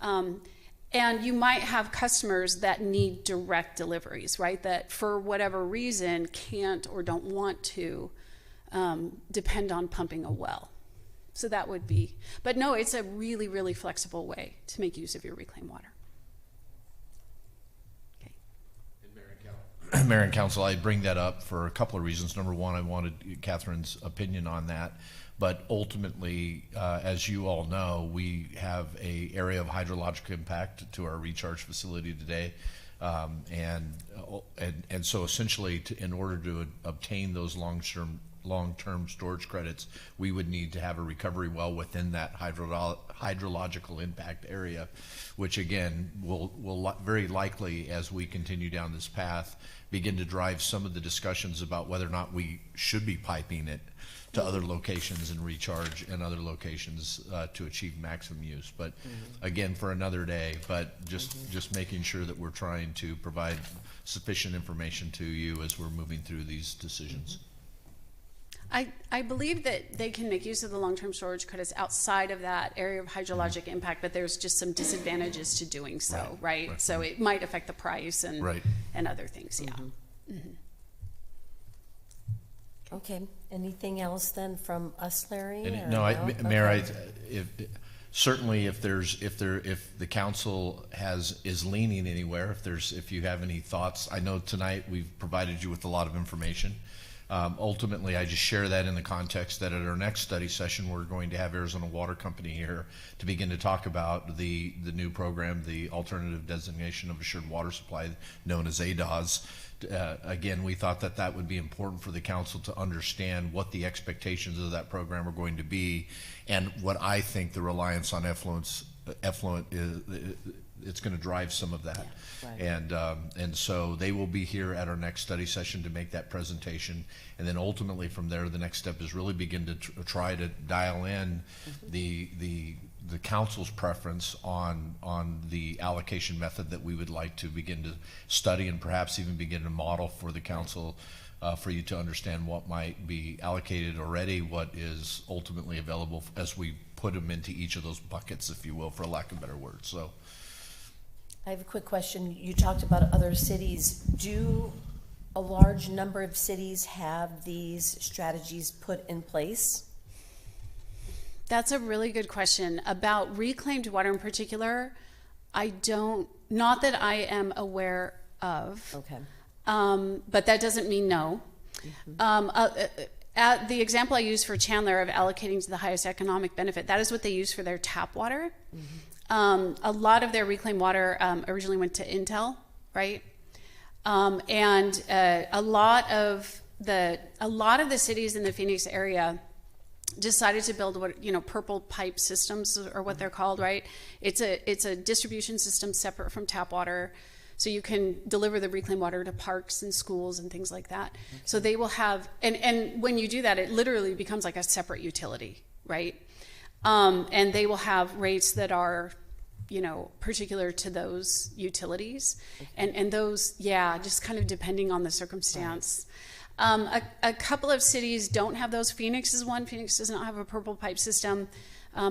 And you might have customers that need direct deliveries, right? That for whatever reason can't or don't want to depend on pumping a well. So that would be, but no, it's a really, really flexible way to make use of your reclaimed water. Okay. Mayor and Council, I bring that up for a couple of reasons. Number one, I wanted Catherine's opinion on that. But ultimately, as you all know, we have an area of hydrologic impact to our recharge facility today. And so essentially, in order to obtain those long-term storage credits, we would need to have a recovery well within that hydrological impact area, which again will very likely, as we continue down this path, begin to drive some of the discussions about whether or not we should be piping it to other locations and recharge in other locations to achieve maximum use. But again, for another day, but just making sure that we're trying to provide sufficient information to you as we're moving through these decisions. I believe that they can make use of the long-term storage credits outside of that area of hydrologic impact, but there's just some disadvantages to doing so, right? So it might affect the price and other things, Okay, anything else then from us, Larry? And or no, Mayor, Okay. Certainly if the council is leaning anywhere, if you have any thoughts, I know tonight we've provided you with a lot of information. Ultimately, I just share that in the context that at our next study session, we're going to have Arizona Water Company here to begin to talk about the new program, the Alternative Designation of Assured Water Supply, known as ADAS. Again, we thought that that would be important for the council to understand what the expectations of that program are going to be, and what I think the reliance on effluent is. It's going to drive some of that. Yeah, right. And so they will be here at our next study session to make that presentation. And then ultimately from there, the next step is really begin to try to dial in the council's preference on the allocation method that we would like to begin to study, and perhaps even begin to model for the council, for you to understand what might be allocated already, what is ultimately available as we put them into each of those buckets, if you will, for lack of better words. So. I have a quick question. You talked about other cities. Do a large number of cities have these strategies put in place? That's a really good question. About reclaimed water in particular, not that I am aware of. Okay. But that doesn't mean no. At the example I used for Chandler of allocating to the highest economic benefit, that is what they use for their tap water. A lot of their reclaimed water originally went to Intel, right? And a lot of the cities in the Phoenix area decided to build purple pipe systems, or what they're called, right? It's a distribution system separate from tap water, so you can deliver the reclaimed water to parks and schools and things like that. Okay. So they will have, and when you do that, it literally becomes like a separate utility, right? And they will have rates that are, particular to those utilities. Okay. And those, just kind of depending on the circumstance. Right. A couple of cities don't have those. Phoenix is one. Phoenix does not have a purple pipe system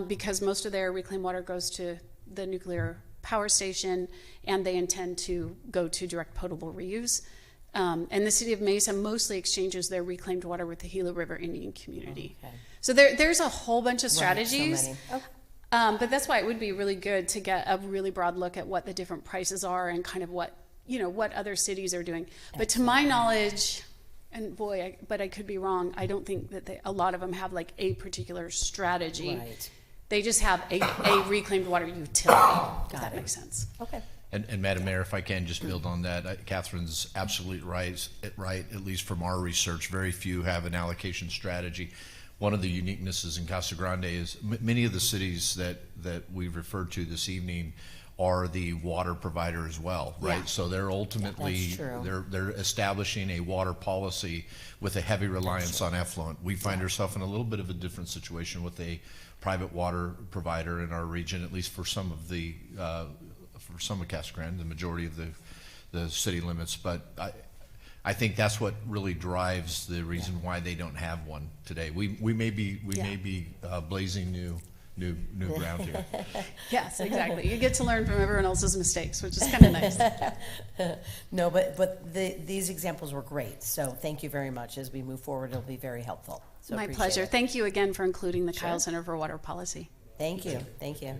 because most of their reclaimed water goes to the nuclear power station, and they intend to go to direct potable reuse. And the city of Mesa mostly exchanges their reclaimed water with the Gila River Indian community. Okay. So there's a whole bunch of strategies. Right, so many. But that's why it would be really good to get a really broad look at what the different prices are and kind of what other cities are doing. Excellent. But to my knowledge, and boy, but I could be wrong, I don't think that a lot of them have like a particular strategy. Right. They just have a reclaimed water utility, if that makes sense. Okay. And Madam Mayor, if I can just build on that, Catherine's absolutely right, at least from our research, very few have an allocation strategy. One of the uniquenesses in Casa Grande is many of the cities that we've referred to this evening are the water provider as well, right? Yeah. So they're ultimately, they're establishing a water policy with a heavy reliance on effluent. We find ourselves in a little bit of a different situation with a private water provider in our region, at least for some of the, for some of Casa Grande, the majority of the city limits. But I think that's what really drives the reason why they don't have one today. We may be blazing new ground here. Yes, exactly. You get to learn from everyone else's mistakes, which is kind of nice. No, but these examples were great. So thank you very much. As we move forward, it'll be very helpful. So my pleasure. Thank you again for including the Kyle Center for Water Policy. Thank you. Thank you.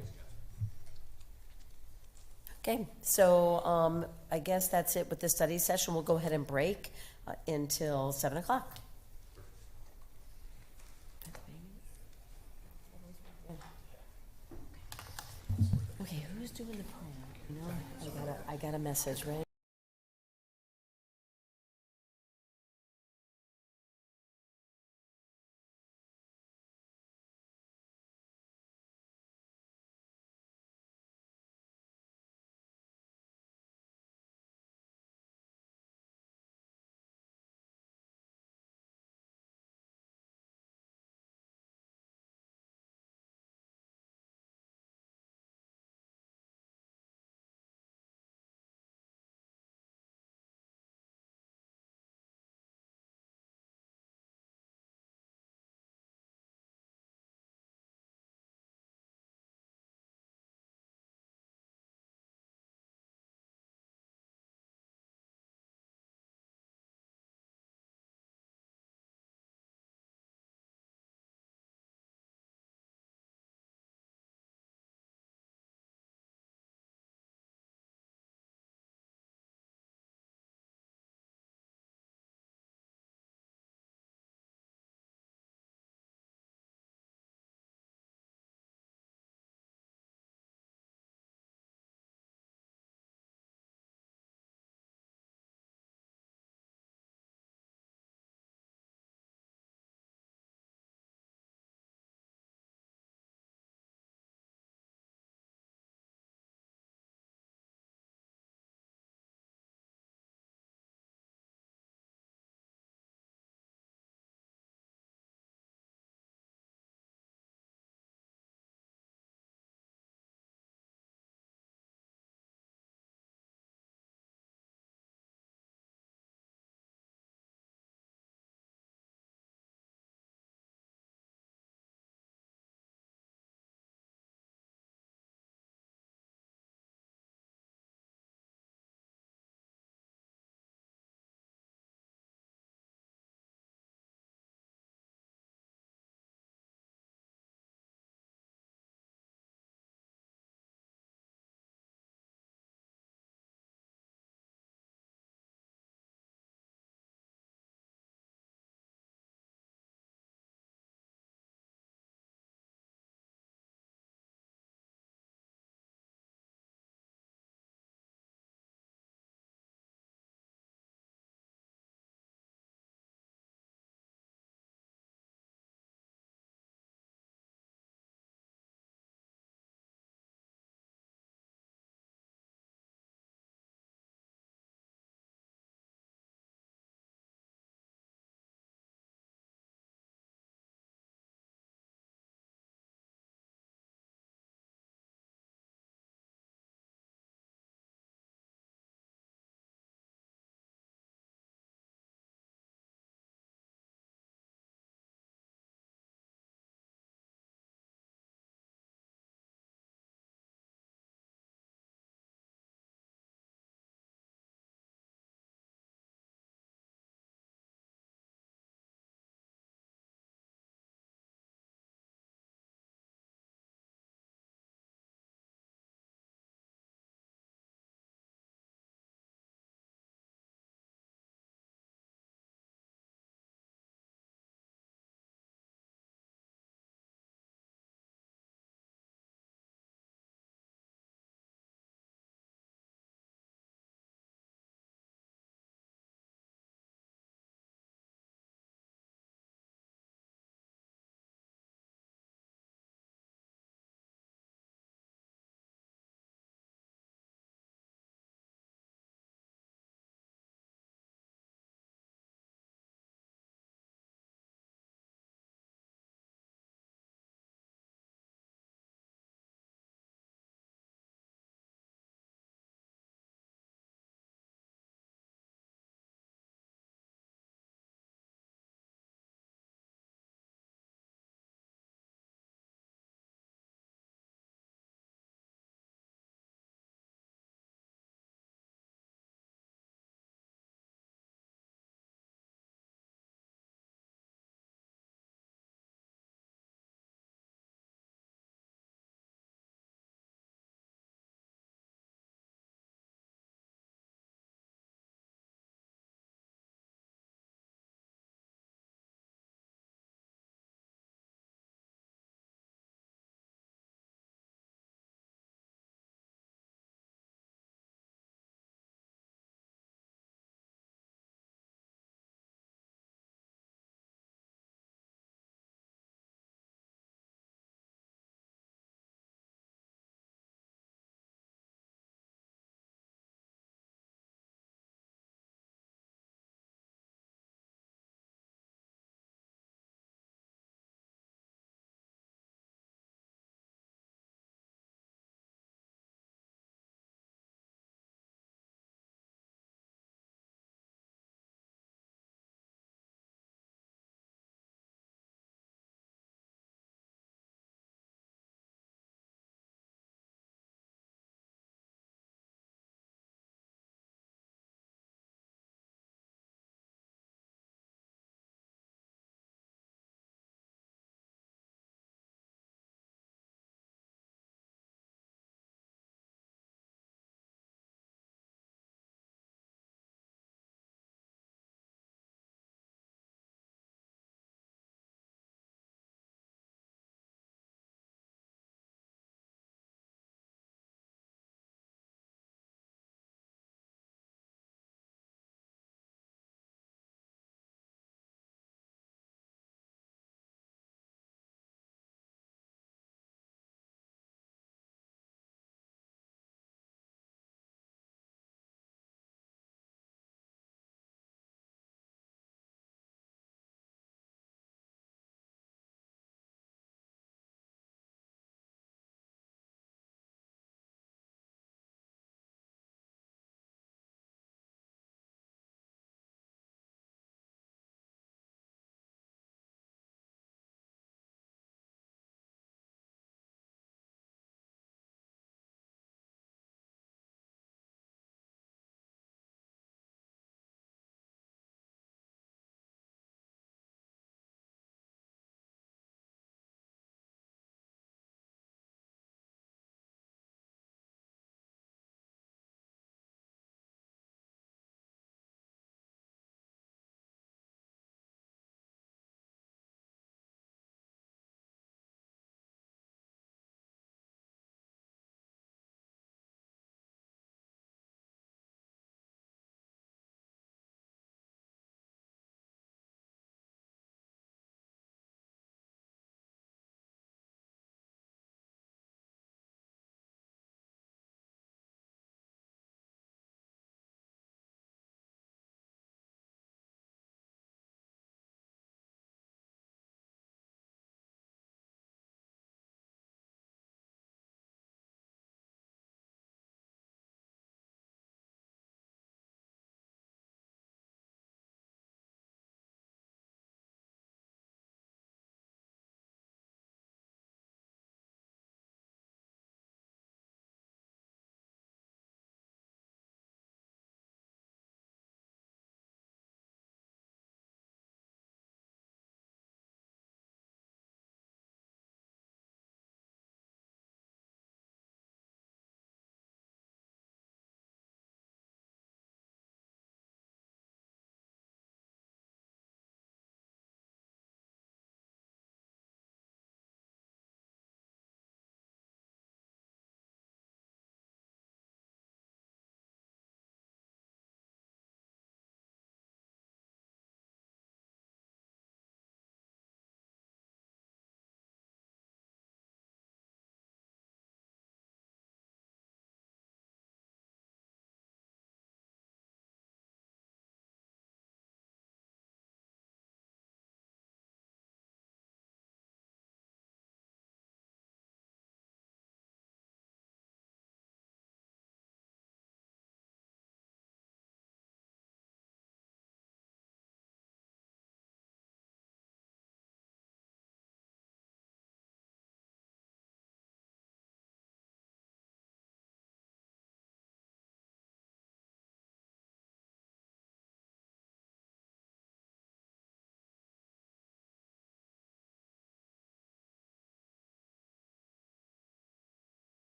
Okay, so I guess that's it with the study session. We'll go ahead and break until 7 o'clock. Okay, who's doing the poll? I got a message, right?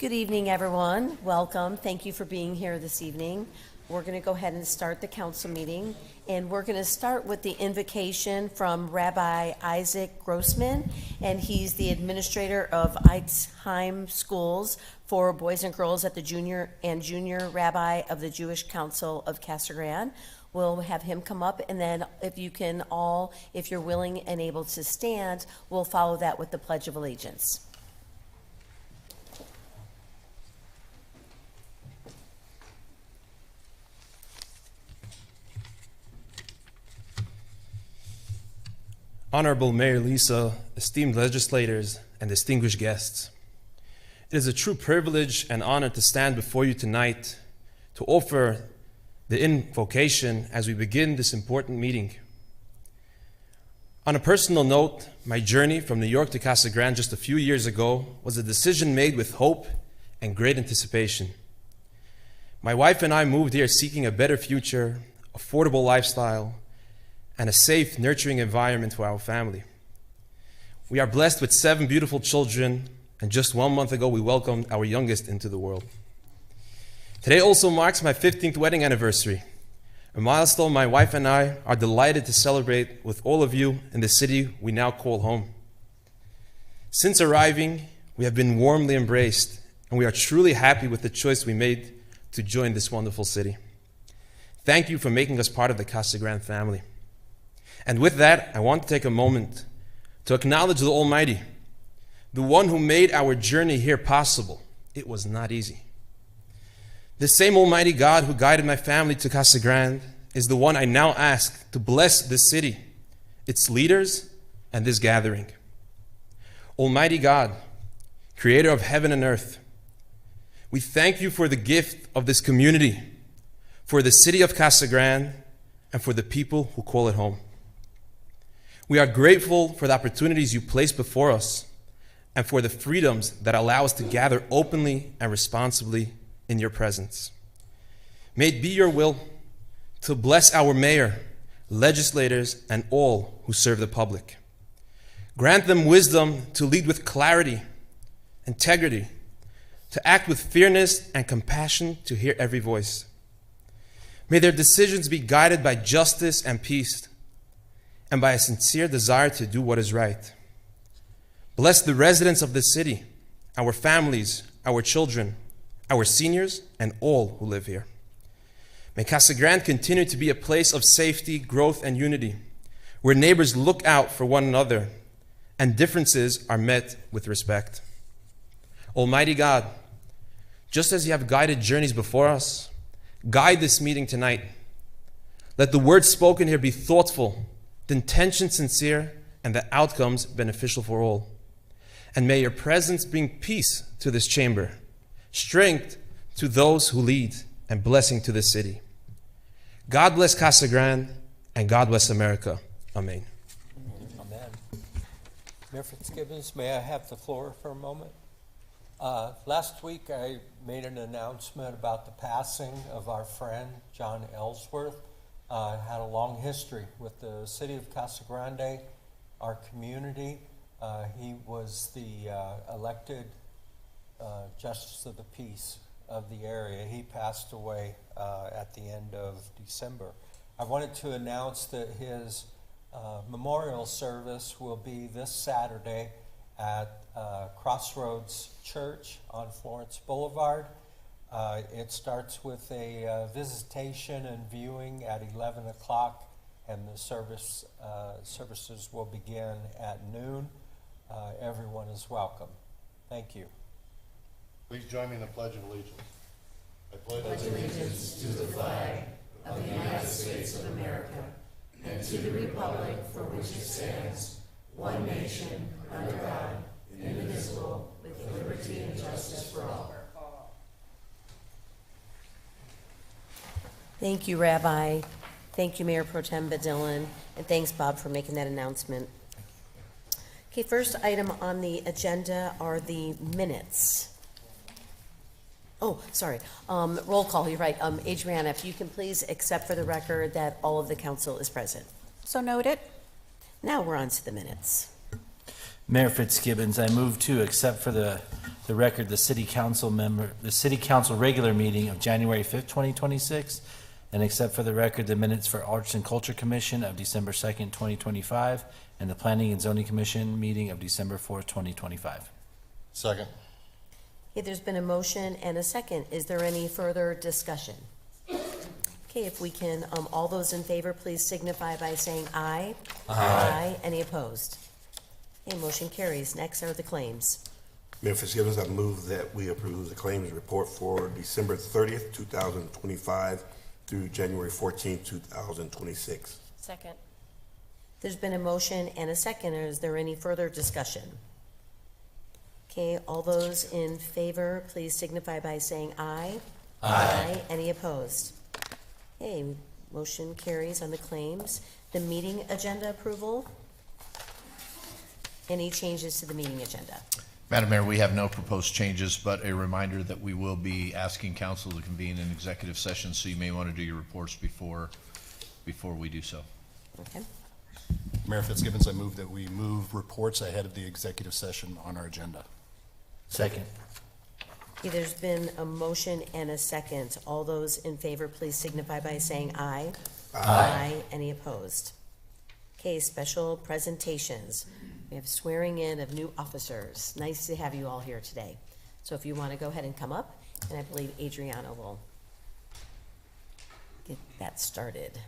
Good evening, everyone. Welcome. Thank you for being here this evening. We're going to go ahead and start the council meeting, and we're going to start with the invocation from Rabbi Isaac Grossman, and he's the administrator of Eitzheim Schools for boys and girls at the junior rabbi of the Jewish Council of Casa Grande. We'll have him come up, and then if you're willing and able to stand, we'll follow that with the Pledge of Allegiance. Honorable Mayor Lisa, esteemed legislators, and distinguished guests. It is a true privilege and honor to stand before you tonight to offer the invocation as we begin this important meeting. On a personal note, my journey from New York to Casa Grande just a few years ago was a decision made with hope and great anticipation. My wife and I moved here seeking a better future, affordable lifestyle, and a safe, nurturing environment for our family. We are blessed with 7 beautiful children, and just 1 month ago we welcomed our youngest into the world. Today also marks my 15th wedding anniversary, a milestone my wife and I are delighted to celebrate with all of you in the city we now call home. Since arriving, we have been warmly embraced, and we are truly happy with the choice we made to join this wonderful city. Thank you for making us part of the Casa Grande family. And with that, I want to take a moment to acknowledge the Almighty, the one who made our journey here possible. It was not easy. The same Almighty God who guided my family to Casa Grande is the one I now ask to bless this city, its leaders, and this gathering. Almighty God, creator of heaven and earth, we thank you for the gift of this community, for the city of Casa Grande, and for the people who call it home. We are grateful for the opportunities you place before us and for the freedoms that allow us to gather openly and responsibly in your presence. May it be your will to bless our mayor, legislators, and all who serve the public. Grant them wisdom to lead with clarity, integrity, to act with fairness and compassion, to hear every voice. May their decisions be guided by justice and peace, and by a sincere desire to do what is right. Bless the residents of this city, our families, our children, our seniors, and all who live here. May Casa Grande continue to be a place of safety, growth, and unity, where neighbors look out for one another and differences are met with respect. Almighty God, just as you have guided journeys before us, guide this meeting tonight. Let the words spoken here be thoughtful, the intention sincere, and the outcomes beneficial for all. And may your presence bring peace to this chamber, strength to those who lead, and blessing to this city. God bless Casa Grande, and God bless America. Amen. Amen. Mayor Fitzgibbons, may I have the floor for a moment? Last week I made an announcement about the passing of our friend John Ellsworth. Had a long history with the city of Casa Grande, our community. He was the elected Justice of the Peace of the area. He passed away at the end of December. I wanted to announce that his memorial service will be this Saturday at Crossroads Church on Florence Boulevard. It starts with a visitation and viewing at 11 o'clock, and the services will begin at noon. Everyone is welcome. Thank you. Please join me in the Pledge of Allegiance. I pledge Allegiance to the flag of the United States of America and to the republic for which it stands, one nation, under God, indivisible, with liberty and justice for all. Thank you, Rabbi. Thank you, Mayor Pro Tem Badillan, and thanks, Bob, for making that announcement. Okay, first item on the agenda are the minutes. Oh, sorry. Roll call, you're right. Adriana, if you can please accept for the record that all of the council is present. So noted. Now we're on to the minutes. Mayor Fitzgibbons, I move to accept for the the record the city council regular meeting of January 5th, 2026, and accept for the record the minutes for Arts and Culture Commission of December 2nd, 2025, and the Planning and Zoning Commission meeting of December 4th, 2025. Second. Okay, there's been a motion and a second. Is there any further discussion? Okay, if we can, all those in favor, please signify by saying aye. Aye. Any opposed? Okay, motion carries. Next are the claims. Mayor Fitzgibbons, I move that we approve the claims report for December 30th, 2025 through January 14th, 2026. Second. There's been a motion and a second. Is there any further discussion? Okay, all those in favor, please signify by saying aye. Aye. Any opposed? Okay, motion carries on the claims. The meeting agenda approval? Any changes to the meeting agenda? Madam Mayor, we have no proposed changes, but a reminder that we will be asking council to convene an executive session, so you may want to do your reports before we do so. Okay. Mayor Fitzgibbons, I move that we move reports ahead of the executive session on our agenda. Second. Okay, there's been a motion and a second. All those in favor, please signify by saying aye. Aye. Any opposed? Okay, special presentations. We have swearing in of new officers. Nice to have you all here today. So if you want to go ahead and come up, and I believe Adriana will get that started.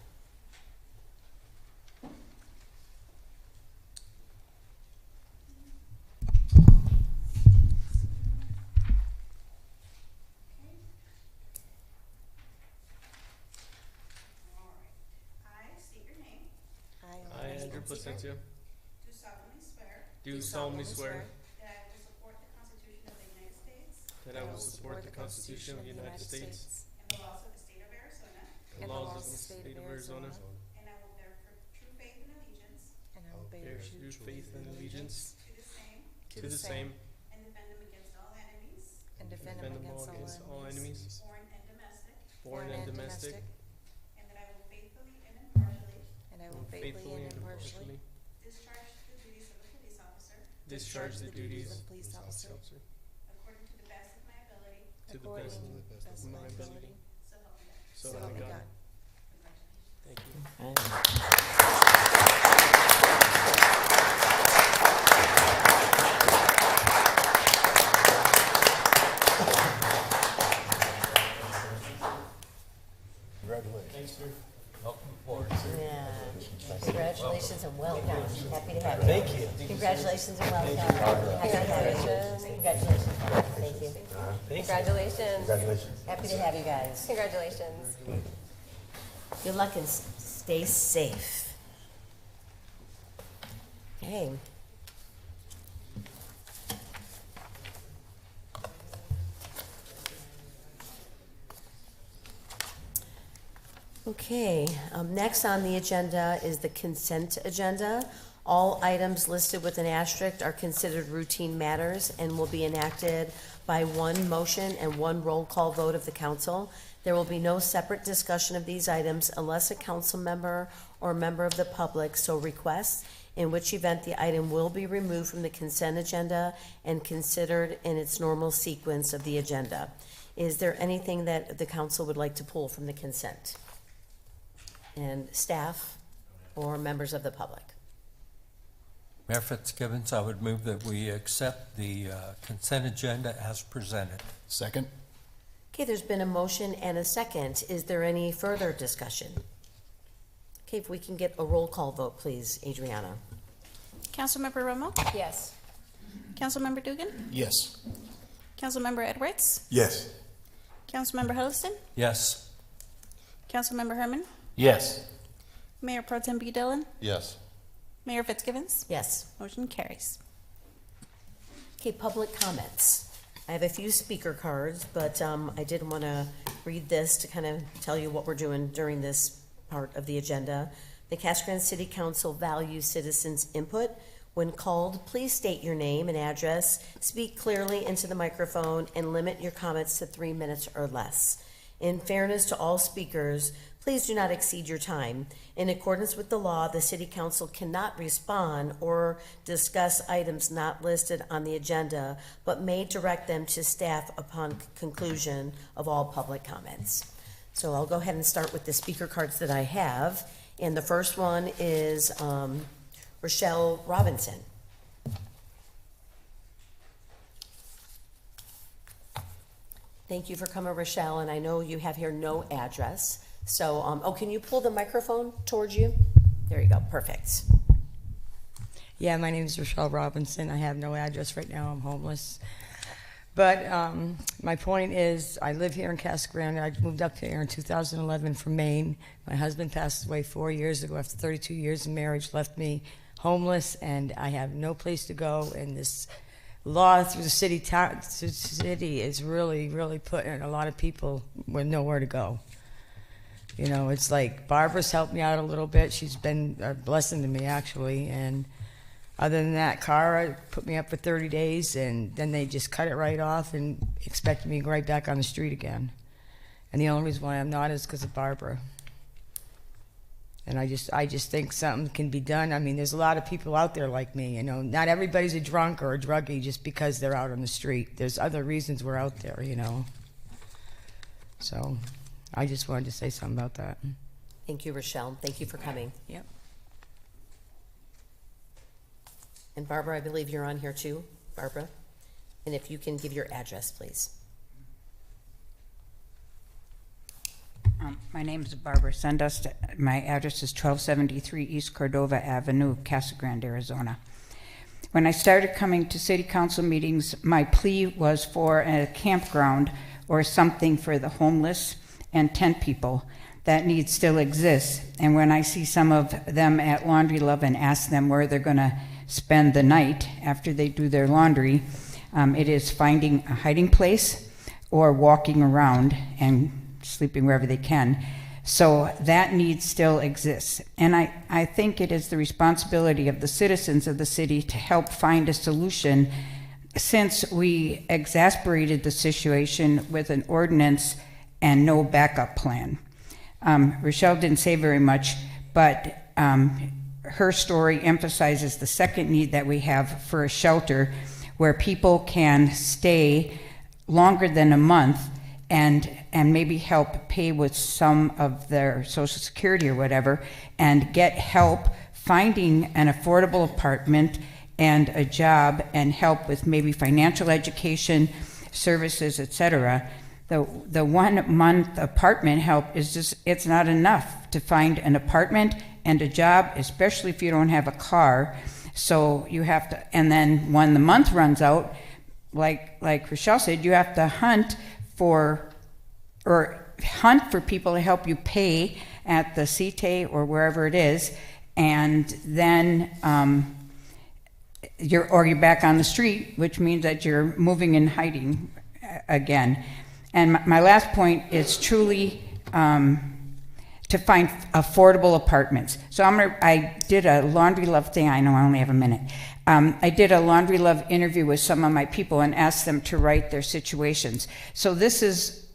I, Andrew Placencia, do solemnly swear that I will support the Constitution of the United States and the laws of the state of Arizona, and laws of the state of Arizona, and I will bear true faith and allegiance and I will bear true faith and allegiance to the same, and defend them against all enemies, defend them against all enemies, foreign and domestic, and and that I will faithfully and impartially discharge the duties of a police officer according to the best of my ability, to the best of my ability. so help me God. So help me God. Congratulations. Thank you. Thanks, sir. Welcome aboard, sir. Yeah. Congratulations and welcome. Happy to have you. Thank you. Congratulations and welcome. Happy to have you. Congratulations. Thank you. Congratulations. Congratulations. Happy to have you guys. Congratulations. Good luck and stay safe. Okay. Okay, next on the agenda is the consent agenda. All items listed with an asterisk are considered routine matters and will be enacted by one motion and one roll call vote of the council. There will be no separate discussion of these items unless a council member or a member of the public so requests, in which event the item will be removed from the consent agenda and considered in its normal sequence of the agenda. Is there anything that the council would like to pull from the consent? And staff or members of the public? Mayor Fitzgibbons, I would move that we accept the consent agenda as presented. Second. Okay, there's been a motion and a second. Is there any further discussion? Okay, if we can get a roll call vote, please, Adriana. Councilmember Romo? Yes. Councilmember Dugan? Yes. Councilmember Edwards? Yes. Councilmember Huddleston? Yes. Councilmember Herman? Yes. Mayor Pro Tem B. Dillon? Yes. Mayor Fitzgibbons? Yes. Motion carries. Okay, public comments. I have a few speaker cards, but I did want to read this to kind of tell you what we're doing during this part of the agenda. The Casa Grande City Council values citizens' input. When called, please state your name and address, speak clearly into the microphone, and limit your comments to 3 minutes or less. In fairness to all speakers, Please do not exceed your time. In accordance with the law, the city council cannot respond or discuss items not listed on the agenda, but may direct them to staff upon conclusion of all public comments. So I'll go ahead and start with the speaker cards that I have. And the first one is Rochelle Robinson. Thank you for coming, Rochelle, and I know you have here no address. So, can you pull the microphone towards you? There you go, perfect. Yeah, my name is Rochelle Robinson. I have no address right now. I'm homeless. But my point is, I live here in Casa Grande. I moved up here in 2011 from Maine. My husband passed away 4 years ago after 32 years of marriage, left me homeless, and I have no place to go. And this law through the city is really, really putting a lot of people with nowhere to go. You know, it's like Barbara's helped me out a little bit. She's been a blessing to me, actually. And other than that, Cara put me up for 30 days, and then they just cut it right off and expected me right back on the street again. And the only reason why I'm not is because of Barbara. And I just think something can be done. I mean, there's a lot of people out there like me, you know. Not everybody's a drunk or a druggie just because they're out on the street. There's other reasons we're out there, you know. So I just wanted to say something about that. Thank you, Rochelle. Thank you for coming. Yep. And Barbara, I believe you're on here too, Barbara. And if you can give your address, please. My name is Barbara Sundust. My address is 1273 East Cordova Avenue, Casa Grande, Arizona. When I started coming to city council meetings, my plea was for a campground or something for the homeless and tent people. That need still exists. And when I see some of them at Laundry Love and ask them where they're going to spend the night after they do their laundry, it is finding a hiding place or walking around and sleeping wherever they can. So that need still exists. And I think it is the responsibility of the citizens of the city to help find a solution, since we exasperated the situation with an ordinance and no backup plan. Rochelle didn't say very much, but her story emphasizes the second need that we have for a shelter where people can stay longer than a month and maybe help pay with some of their Social Security or whatever, and get help finding an affordable apartment and a job, and help with maybe financial education, services, etc. The 1 month apartment help is just, it's not enough to find an apartment and a job, especially if you don't have a car. So you have to, and then when the month runs out, like Rochelle said, you have to hunt for people to help you pay at the CITE or wherever it is, and then you're back on the street, which means that you're moving and hiding again. And my last point is truly to find affordable apartments. So I did a Laundry Love thing. I know I only have a minute. I did a Laundry Love interview with some of my people and asked them to write their situations. So this is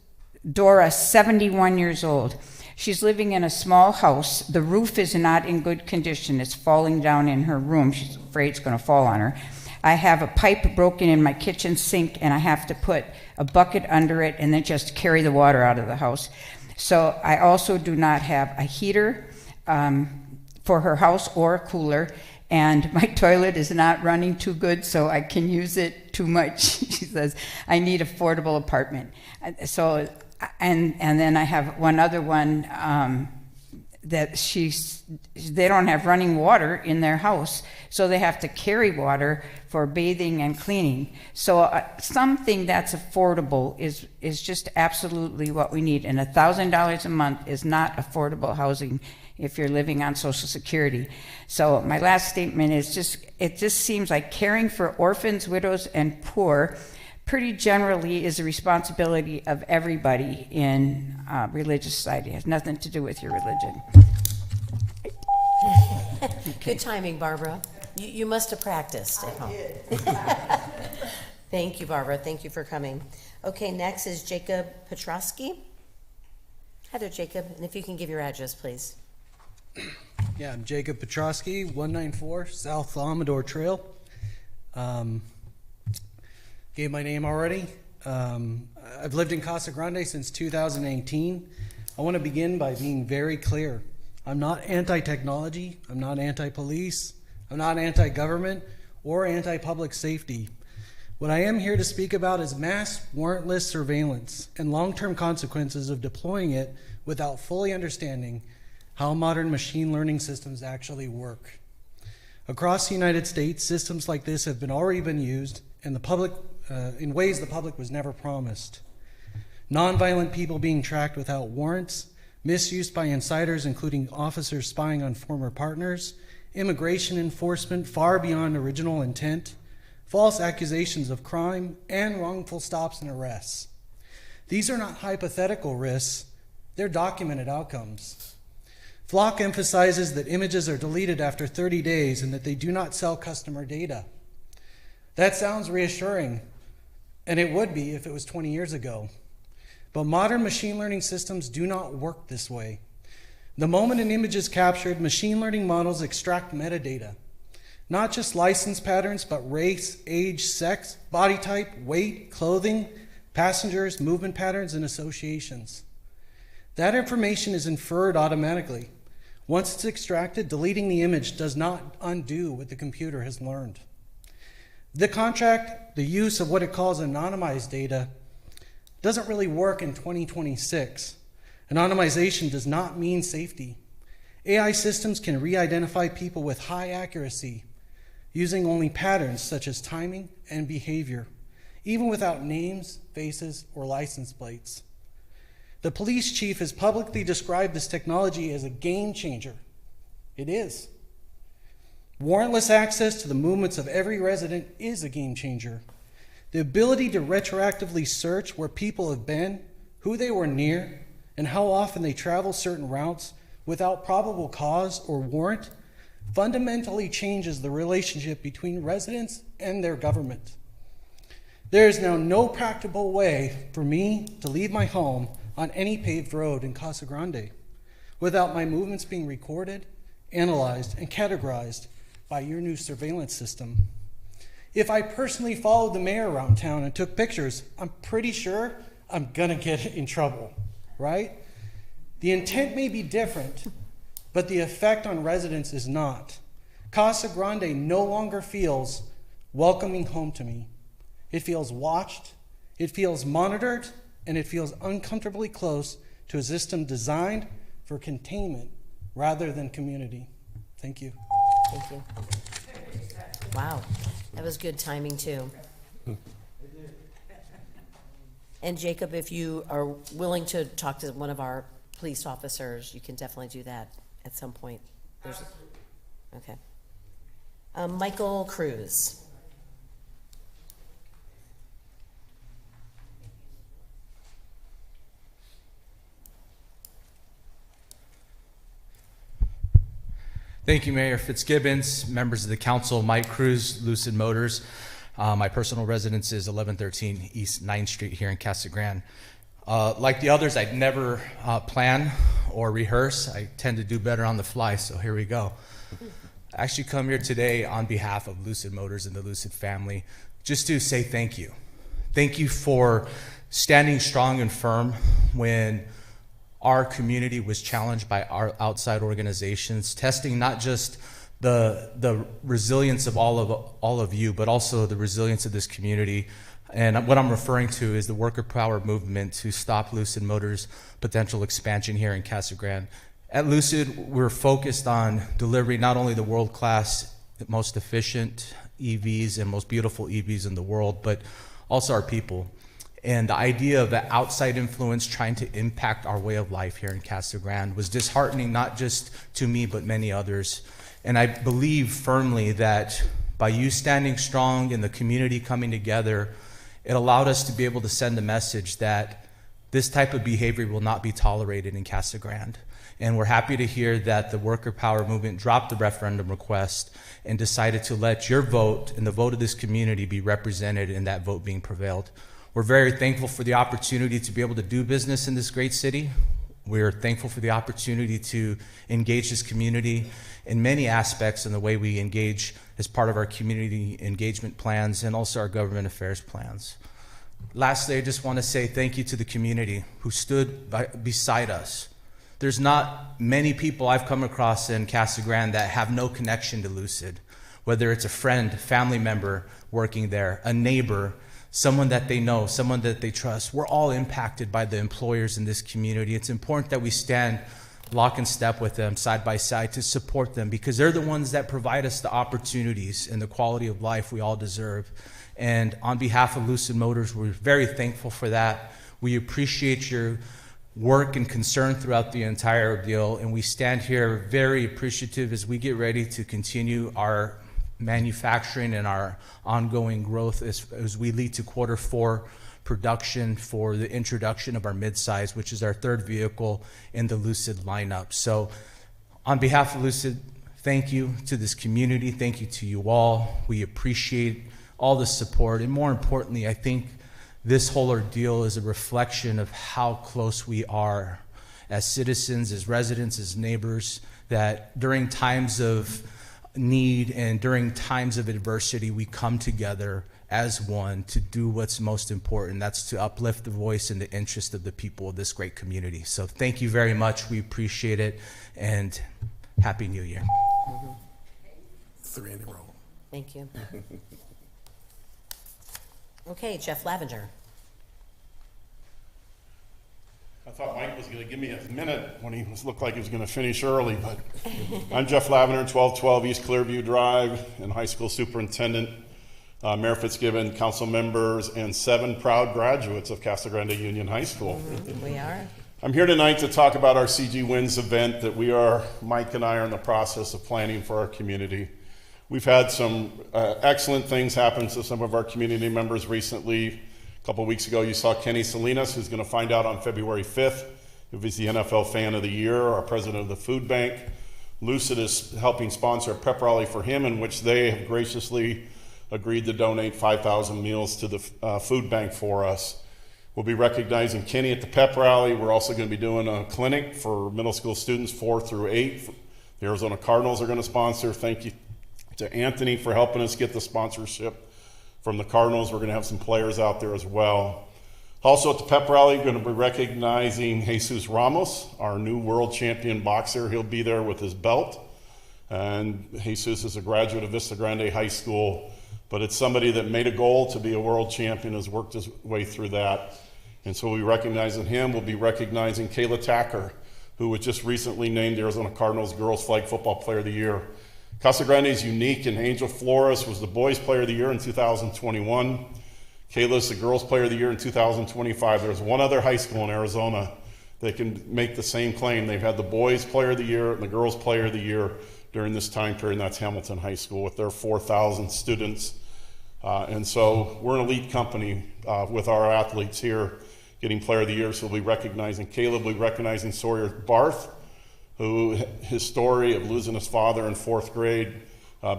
Dora, 71 years old. She's living in a small house. The roof is not in good condition. It's falling down in her room. She's afraid it's going to fall on her. I have a pipe broken in my kitchen sink, and I have to put a bucket under it and then just carry the water out of the house. So I also do not have a heater for her house or a cooler, and my toilet is not running too good, so I can use it too much. She says, I need affordable apartment. So, and then I have one other one that they don't have running water in their house, so they have to carry water for bathing and cleaning. So something that's affordable is just absolutely what we need. And $1,000 a month is not affordable housing if you're living on Social Security. So my last statement is it just seems like caring for orphans, widows, and poor pretty generally is a responsibility of everybody in religious society. It has nothing to do with your religion. Good timing, Barbara. You must have practiced at home. Thank you, Barbara. Thank you for coming. Okay, next is Jacob Petrosky. Hi there, Jacob, and if you can give your address, please. Yeah, I'm Jacob Petrosky, 194 South Amador Trail. Gave my name already. I've lived in Casa Grande since 2018. I want to begin by being very clear. I'm not anti-technology, I'm not anti-police, I'm not anti-government or anti-public safety. What I am here to speak about is mass warrantless surveillance and long-term consequences of deploying it without fully understanding how modern machine learning systems actually work. Across the United States, systems like this have already been used and the public, in ways the public was never promised. Nonviolent people being tracked without warrants, misuse by insiders, including officers spying on former partners, immigration enforcement far beyond original intent, false accusations of crime, and wrongful stops and arrests. These are not hypothetical risks, they're documented outcomes. Flock emphasizes that images are deleted after 30 days and that they do not sell customer data. That sounds reassuring, and it would be if it was 20 years ago. But modern machine learning systems do not work this way. The moment an image is captured, machine learning models extract metadata. Not just license patterns, but race, age, sex, body type, weight, clothing, passengers, movement patterns, and associations. That information is inferred automatically. Once it's extracted, deleting the image does not undo what the computer has learned. The contract, the use of what it calls anonymized data, doesn't really work in 2026. Anonymization does not mean safety. AI systems can re-identify people with high accuracy, using only patterns such as timing and behavior, even without names, faces, or license plates. The police chief has publicly described this technology as a game changer. It is. Warrantless access to the movements of every resident is a game changer. The ability to retroactively search where people have been, who they were near, and how often they travel certain routes without probable cause or warrant fundamentally changes the relationship between residents and their government. There is now no practical way for me to leave my home on any paved road in Casa Grande without my movements being recorded, analyzed, and categorized by your new surveillance system. If I personally followed the mayor around town and took pictures, I'm pretty sure I'm gonna get in trouble, right? The intent may be different, but the effect on residents is not. Casa Grande no longer feels welcoming home to me. It feels watched, it feels monitored, and it feels uncomfortably close to a system designed for containment rather than community. Thank you. Thank you. Wow, that was good timing too. And Jacob, if you are willing to talk to one of our police officers, you can definitely do that at some point. Okay. Michael Cruz. Thank you, Mayor Fitzgibbons, members of the council, Mike Cruz, Lucid Motors. My personal residence is 1113 East 9th Street here in Casa Grande. Like the others, I'd never plan or rehearse. I tend to do better on the fly, so here we go. I actually come here today on behalf of Lucid Motors and the Lucid family just to say thank you. Thank you for standing strong and firm when our community was challenged by our outside organizations, testing not just the resilience of all of you, but also the resilience of this community. And what I'm referring to is the worker power movement to stop Lucid Motors' potential expansion here in Casa Grande. At Lucid, we're focused on delivering not only the world-class, most efficient EVs and most beautiful EVs in the world, but also our people. And the idea of the outside influence trying to impact our way of life here in Casa Grande was disheartening, not just to me, but many others. And I believe firmly that by you standing strong and the community coming together, it allowed us to be able to send a message that this type of behavior will not be tolerated in Casa Grande. And we're happy to hear that the worker power movement dropped the referendum request and decided to let your vote and the vote of this community be represented in that vote being prevailed. We're very thankful for the opportunity to be able to do business in this great city. We're thankful for the opportunity to engage this community in many aspects in the way we engage as part of our community engagement plans and also our government affairs plans. Lastly, I just want to say thank you to the community who stood beside us. There's not many people I've come across in Casa Grande that have no connection to Lucid, whether it's a friend, family member working there, a neighbor, someone that they know, someone that they trust. We're all impacted by the employers in this community. It's important that we stand lock and step with them side by side to support them, because they're the ones that provide us the opportunities and the quality of life we all deserve. And on behalf of Lucid Motors, we're very thankful for that. We appreciate your work and concern throughout the entire ordeal, and we stand here very appreciative as we get ready to continue our manufacturing and our ongoing growth as we lead to Q4 production for the introduction of our midsize, which is our third vehicle in the Lucid lineup. So on behalf of Lucid, thank you to this community. Thank you to you all. We appreciate all the support. And more importantly, I think this whole ordeal is a reflection of how close we are as citizens, as residents, as neighbors, that during times of need and during times of adversity, we come together as one to do what's most important. That's to uplift the voice and the interest of the people of this great community. So thank you very much. We appreciate it, and Happy New Year. 3 in a row. Thank you. Okay, Jeff Lavenger. I thought Mike was going to give me a minute when he looked like he was going to finish early, but I'm Jeff Lavender, 1212 East Clearview Drive, and high school superintendent, Mayor Fitzgibbon, council members, and 7 proud graduates of Casa Grande Union High School. We are. I'm here tonight to talk about our CG Wins event that Mike and I are in the process of planning for our community. We've had some excellent things happen to some of our community members recently. A couple weeks ago, you saw Kenny Salinas, who's going to find out on February 5th if he's the NFL Fan of the Year, our president of the food bank. Lucid is helping sponsor a pep rally for him, in which they have graciously agreed to donate 5,000 meals to the food bank for us. We'll be recognizing Kenny at the pep rally. We're also going to be doing a clinic for middle school students 4 through 8. The Arizona Cardinals are going to sponsor. Thank you to Anthony for helping us get the sponsorship from the Cardinals. We're going to have some players out there as well. Also at the pep rally, we're going to be recognizing Jesus Ramos, our new world champion boxer. He'll be there with his belt. And Jesus is a graduate of Vista Grande High School, but it's somebody that made a goal to be a world champion, has worked his way through that. And so we'll be recognizing him. We'll be recognizing Kayla Tacker, who was just recently named Arizona Cardinals Girls Flag Football Player of the Year. Casa Grande is unique, and Angel Flores was the Boys Player of the Year in 2021. Kayla's the Girls Player of the Year in 2025. There's one other high school in Arizona that can make the same claim. They've had the Boys Player of the Year and the Girls Player of the Year during this time period, and that's Hamilton High School with their 4,000 students. And so we're an elite company with our athletes here getting Player of the Year. So we'll be recognizing Caleb, we'll be recognizing Sawyer Barth, who his story of losing his father in 4th grade,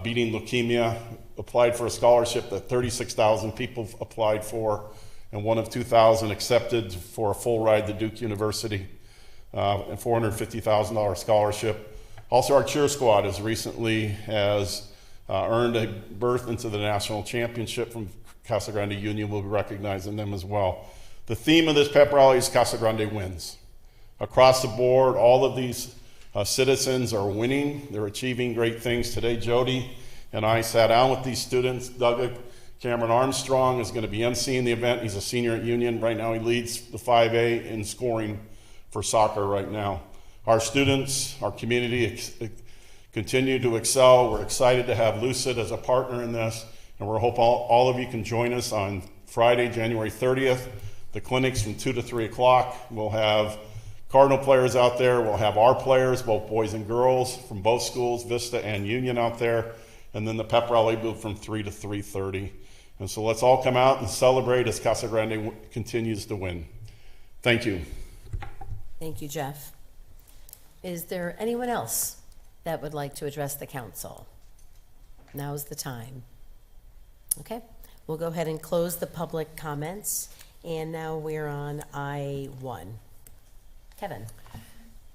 beating leukemia, applied for a scholarship that 36,000 people applied for, and one of 2,000 accepted for a full ride to Duke University, and $450,000 scholarship. Also, our cheer squad has earned a berth into the national championship from Casa Grande Union. We'll be recognizing them as well. The theme of this pep rally is Casa Grande Wins. Across the board, all of these citizens are winning. They're achieving great things. Today, Jody and I sat down with these students. Doug Cameron Armstrong is going to be emceeing the event. He's a senior at Union. Right now, he leads the 5A in scoring for soccer right now. Our students, our community continue to excel. We're excited to have Lucid as a partner in this, and we hope all of you can join us on Friday, January 30th. The clinics from 2 to 3 o'clock. We'll have Cardinal players out there. We'll have our players, both boys and girls, from both schools, Vista and Union out there. And then the pep rally will from 3 to 3:30. And so let's all come out and celebrate as Casa Grande continues to win. Thank you. Thank you, Jeff. Is there anyone else that would like to address the council? Now's the time. Okay, we'll go ahead and close the public comments. And now we're on I-1. Kevin?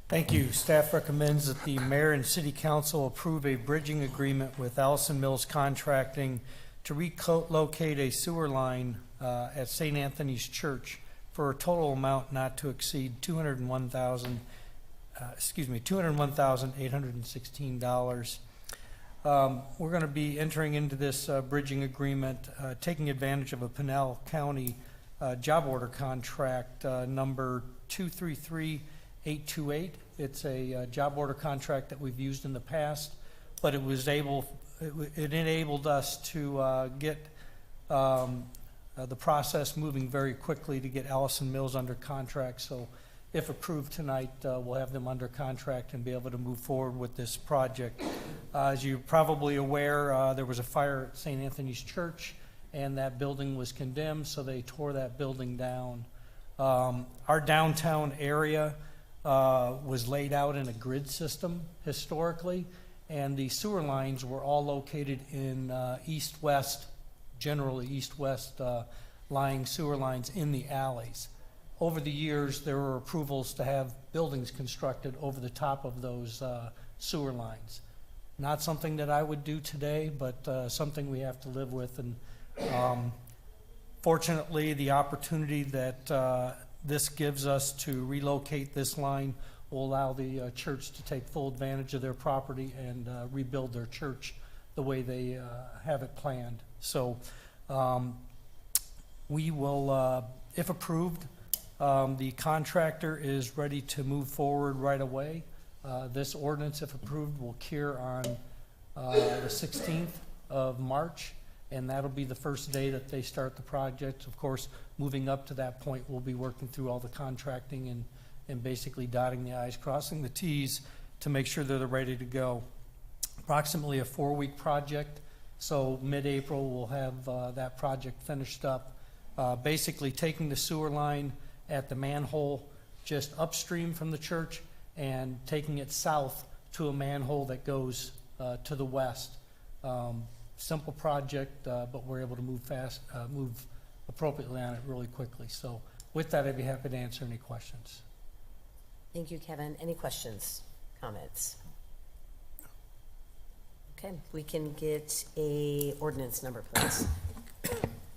Thank you. Staff recommends that the mayor and city council approve a bridging agreement with Allison Mills Contracting to relocate a sewer line at St. Anthony's Church for a total amount not to exceed $201,816. We're going to be entering into this bridging agreement, taking advantage of a Pinal County job order contract number 233828. It's a job order contract that we've used in the past, but it enabled us to get the process moving very quickly to get Allison Mills under contract. So if approved tonight, we'll have them under contract and be able to move forward with this project. As you're probably aware, there was a fire at St. Anthony's Church, and that building was condemned, so they tore that building down. Our downtown area was laid out in a grid system historically, and the sewer lines were all located in east-west, generally east-west lying sewer lines in the alleys. Over the years, there were approvals to have buildings constructed over the top of those sewer lines. Not something that I would do today, but something we have to live with. And fortunately, the opportunity that this gives us to relocate this line will allow the church to take full advantage of their property and rebuild their church the way they have it planned. So we will, if approved, the contractor is ready to move forward right away. This ordinance, if approved, will cure on the 16th of March, and that'll be the first day that they start the project. Of course, moving up to that point, we'll be working through all the contracting and basically dotting the I's, crossing the T's to make sure that they're ready to go. Approximately a 4-week project, so mid-April we'll have that project finished up. Basically taking the sewer line at the manhole just upstream from the church and taking it south to a manhole that goes to the west. Simple project, but we're able to move appropriately on it really quickly. So with that, I'd be happy to answer any questions. Thank you, Kevin. Any questions, comments? Okay, we can get a ordinance number, please.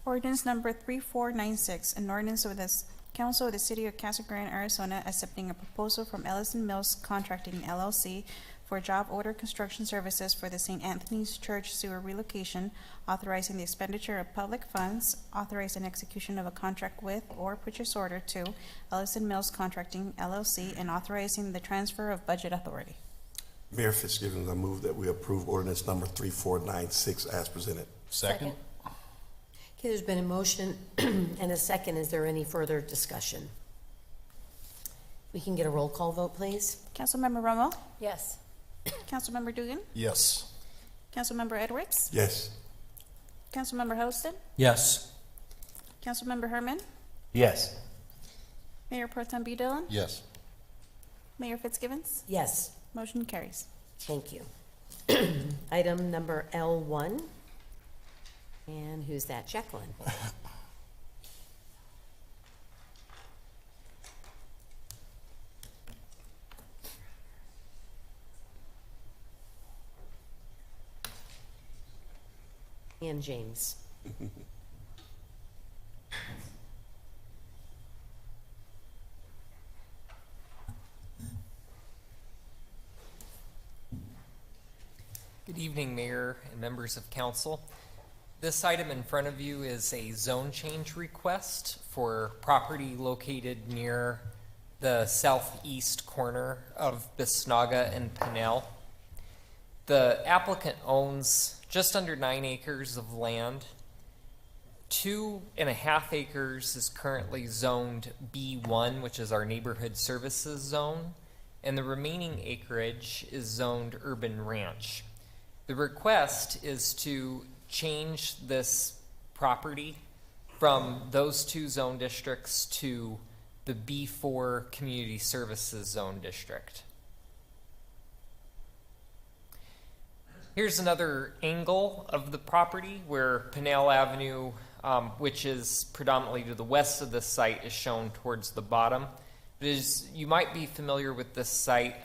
Ordinance number 3496, an ordinance of the Council of the City of Casa Grande, Arizona, accepting a proposal from Allison Mills Contracting LLC for job order construction services for the St. Anthony's Church sewer relocation, authorizing the expenditure of public funds, authorizing execution of a contract with or purchase order to Allison Mills Contracting LLC, and authorizing the transfer of budget authority. Mayor Fitzgibbons, I move that we approve ordinance number 3496 as presented. Second. Okay, there's been a motion and a second. Is there any further discussion? We can get a roll call vote, please. Councilmember Romo? Yes. Councilmember Dugan? Yes. Councilmember Edwards? Yes. Councilmember Houston? Yes. Councilmember Herman? Yes. Mayor Pro Tem B. Dillon? Yes. Mayor Fitzgibbons? Yes. Motion carries. Thank you. Item number L1. And who's that? Jacqueline. And James. Good evening, Mayor and members of council. This item in front of you is a zone change request for property located near the southeast corner of Bisnaga and Pinal. The applicant owns just under 9 acres of land. 2.5 acres is currently zoned B1, which is our neighborhood services zone, and the remaining acreage is zoned urban ranch. The request is to change this property from those 2 zone districts to the B4 Community Services Zone District. Here's another angle of the property where Pinal Avenue, which is predominantly to the west of this site, is shown towards the bottom. But as you might be familiar with this site,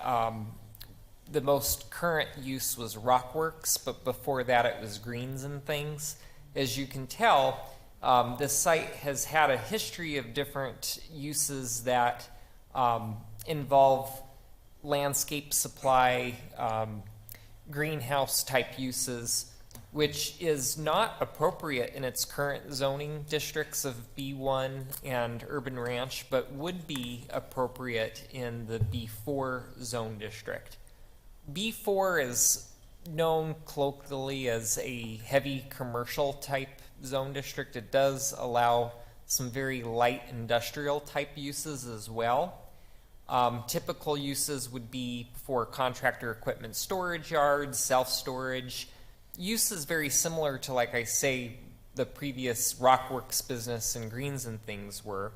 the most current use was Rockworks, but before that it was Greens and Things. As you can tell, this site has had a history of different uses that involve landscape supply, greenhouse type uses, which is not appropriate in its current zoning districts of B1 and Urban Ranch, but would be appropriate in the B4 zone district. B4 is known colloquially as a heavy commercial type zone district. It does allow some very light industrial type uses as well. Typical uses would be for contractor equipment storage yards, self-storage, uses very similar to, like I say, the previous Rockworks business and Greens and Things were.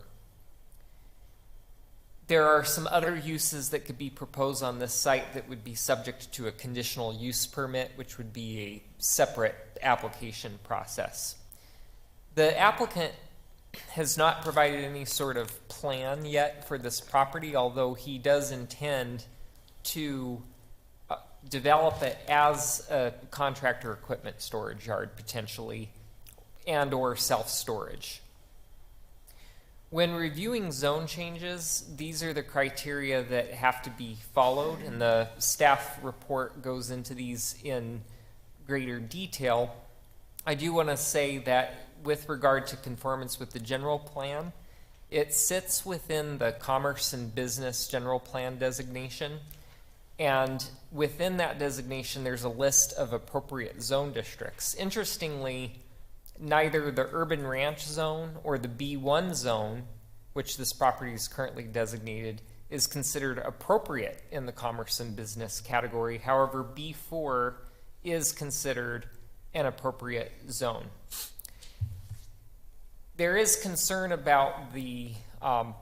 There are some other uses that could be proposed on this site that would be subject to a conditional use permit, which would be a separate application process. The applicant has not provided any sort of plan yet for this property, although he does intend to develop it as a contractor equipment storage yard potentially, and or self-storage. When reviewing zone changes, these are the criteria that have to be followed, and the staff report goes into these in greater detail. I do want to say that with regard to conformance with the general plan, it sits within the Commerce and Business General Plan designation, and within that designation there's a list of appropriate zone districts. Interestingly, neither the Urban Ranch zone or the B1 zone, which this property is currently designated, is considered appropriate in the commerce and business category. However, B4 is considered an appropriate zone. There is concern about the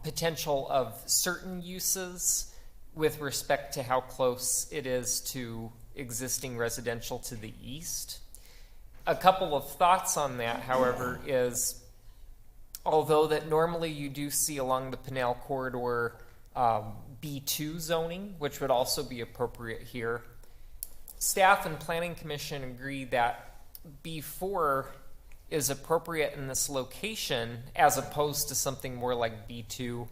potential of certain uses with respect to how close it is to existing residential to the east. A couple of thoughts on that, however, is although that normally you do see along the Pinal Corridor B2 zoning, which would also be appropriate here, staff and Planning Commission agree that B4 is appropriate in this location as opposed to something more like B2,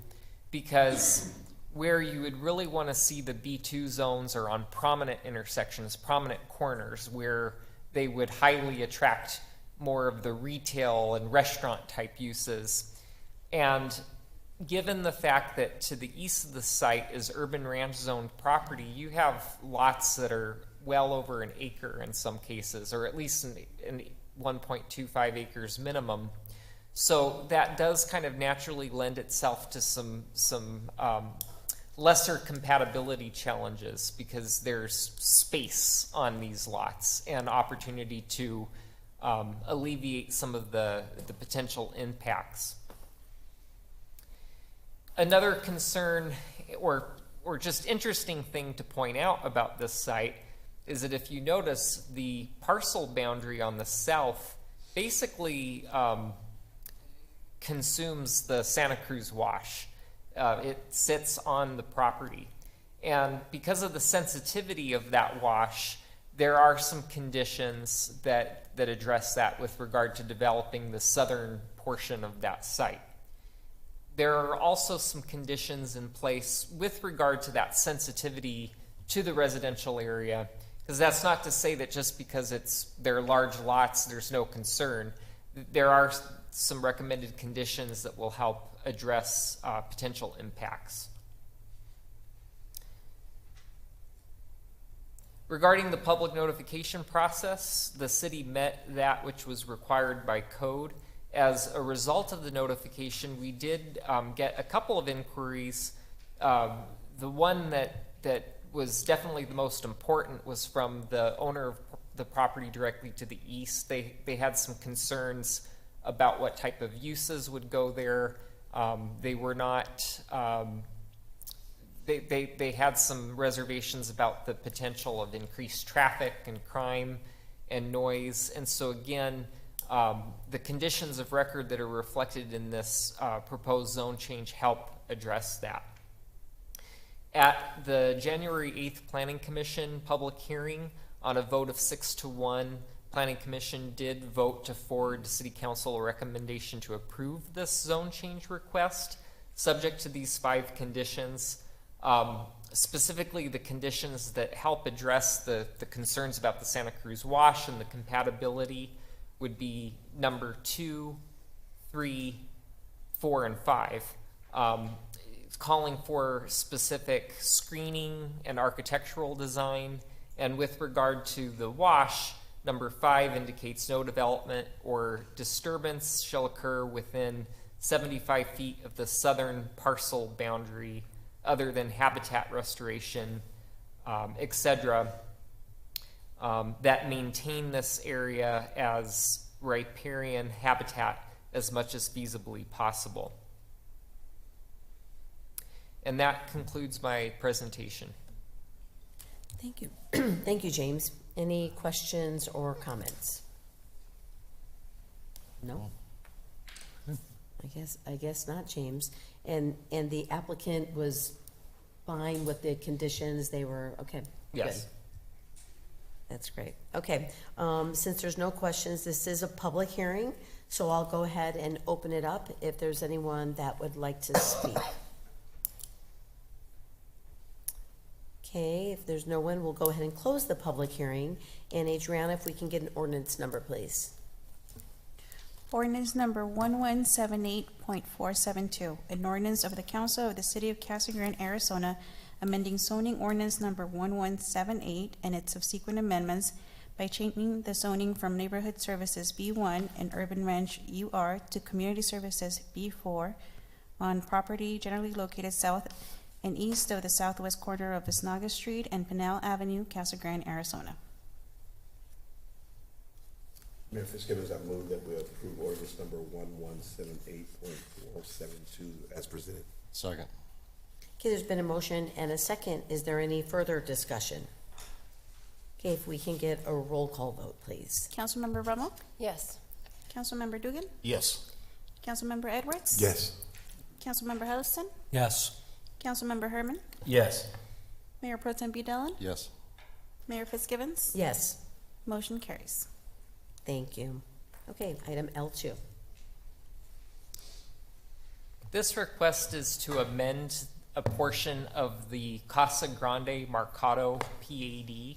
because where you would really want to see the B2 zones are on prominent intersections, prominent corners, where they would highly attract more of the retail and restaurant type uses. And given the fact that to the east of the site is Urban Ranch zoned property, you have lots that are well over an acre in some cases, or at least in 1.25 acres minimum. So that does kind of naturally lend itself to some lesser compatibility challenges, because there's space on these lots and opportunity to alleviate some of the potential impacts. Another concern or just interesting thing to point out about this site is that if you notice, the parcel boundary on the south basically consumes the Santa Cruz Wash. It sits on the property. And because of the sensitivity of that wash, there are some conditions that address that with regard to developing the southern portion of that site. There are also some conditions in place with regard to that sensitivity to the residential area, because that's not to say that just because they're large lots, there's no concern. There are some recommended conditions that will help address potential impacts. Regarding the public notification process, the city met that which was required by code. As a result of the notification, we did get a couple of inquiries. The one that was definitely the most important was from the owner of the property directly to the east. They had some concerns about what type of uses would go there. They were not, they had some reservations about the potential of increased traffic and crime and noise. And so again, the conditions of record that are reflected in this proposed zone change help address that. At the January 8th Planning Commission public hearing, on a vote of 6-1, Planning Commission did vote to forward to City Council a recommendation to approve this zone change request, subject to these 5 conditions. Specifically, the conditions that help address the concerns about the Santa Cruz Wash and the compatibility would be number 2, 3, 4, and 5. It's calling for specific screening and architectural design. And with regard to the wash, number 5 indicates no development or disturbance shall occur within 75 feet of the southern parcel boundary other than habitat restoration, etc., that maintain this area as riparian habitat as much as feasibly possible. And that concludes my presentation. Thank you. Thank you, James. Any questions or comments? No? I guess not, James. And the applicant was fine with the conditions? They were, okay. Yes. Good. That's great. Okay, since there's no questions, this is a public hearing, so I'll go ahead and open it up if there's anyone that would like to speak. Okay, if there's no one, we'll go ahead and close the public hearing. And Adriana, if we can get an ordinance number, please. Ordinance number 1178.472, an ordinance of the Council of the City of Casa Grande, Arizona, amending zoning ordinance number 1178 and its subsequent amendments by changing the zoning from Neighborhood Services B1 and Urban Ranch UR to Community Services B4 on property generally located south and east of the southwest corner of Visnaga Street and Pinal Avenue, Casa Grande, Arizona. Mayor Fitzgibbons, I move that we approve ordinance number 1178.472 as presented. Second. Okay, there's been a motion and a second. Is there any further discussion? Okay, if we can get a roll call vote, please. Councilmember Romo? Yes. Councilmember Dugan? Yes. Councilmember Edwards? Yes. Councilmember Huddleston? Yes. Councilmember Herman? Yes. Mayor Pro Tem Dillon? Yes. Mayor Fitzgibbons? Yes. Motion carries. Thank you. Okay, item L2. This request is to amend a portion of the Casa Grande Mercado PAD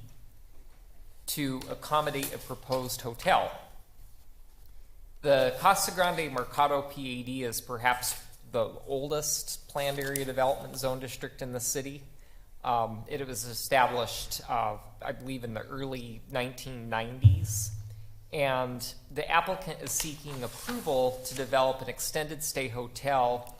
to accommodate a proposed hotel. The Casa Grande Mercado PAD is perhaps the oldest planned area development zone district in the city. It was established, I believe, in the early 1990s. And the applicant is seeking approval to develop an extended stay hotel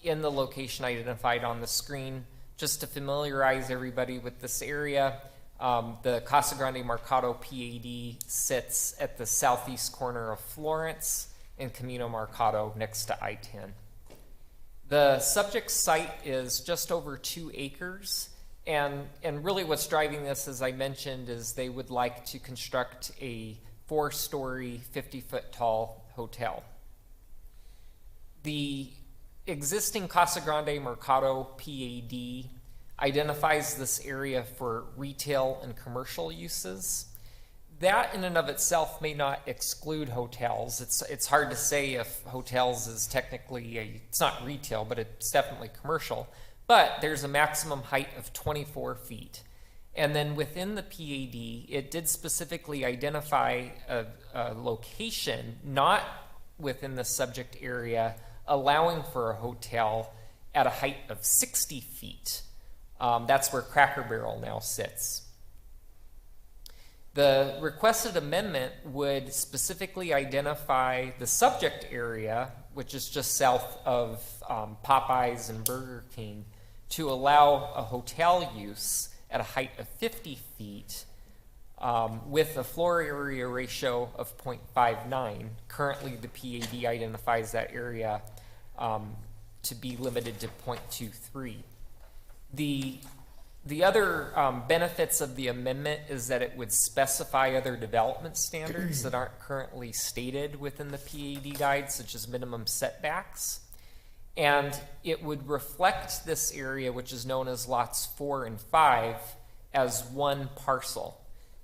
in the location identified on the screen. Just to familiarize everybody with this area, the Casa Grande Mercado PAD sits at the southeast corner of Florence and Camino Mercado next to I-10. The subject site is just over 2 acres. And really what's driving this, as I mentioned, is they would like to construct a 4-story, 50-foot tall hotel. The existing Casa Grande Mercado PAD identifies this area for retail and commercial uses. That in and of itself may not exclude hotels. It's hard to say if hotels is technically it's not retail, but it's definitely commercial. But there's a maximum height of 24 feet. And then within the PAD, it did specifically identify a location not within the subject area, allowing for a hotel at a height of 60 feet. That's where Cracker Barrel now sits. The requested amendment would specifically identify the subject area, which is just south of Popeyes and Burger King, to allow a hotel use at a height of 50 feet with a floor area ratio of 0.59. Currently, the PAD identifies that area to be limited to 0.23. The other benefits of the amendment is that it would specify other development standards that aren't currently stated within the PAD guide, such as minimum setbacks. And it would reflect this area, which is known as lots 4 and 5, as one parcel.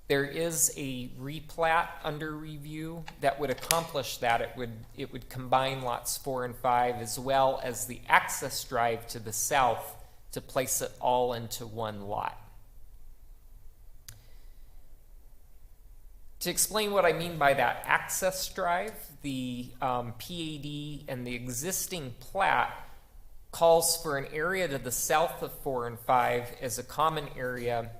There is a replat under review that would accomplish that. It would combine lots 4 and 5 as well as the access drive to the south to place it all into one lot. To explain what I mean by that access drive, the PAD and the existing plat calls for an area to the south of 4 and 5 as a common area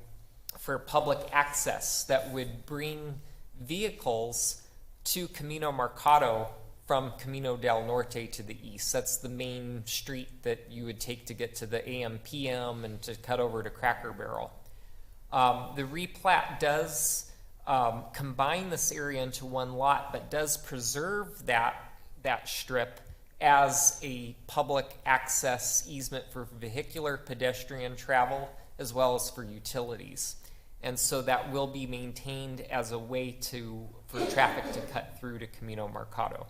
for public access that would bring vehicles to Camino Mercado from Camino del Norte to the east. That's the main street that you would take to get to the AM/PM and to cut over to Cracker Barrel. The replat does combine this area into one lot, but does preserve that strip as a public access easement for vehicular pedestrian travel as well as for utilities. And so that will be maintained as a way for traffic to cut through to Camino Mercado.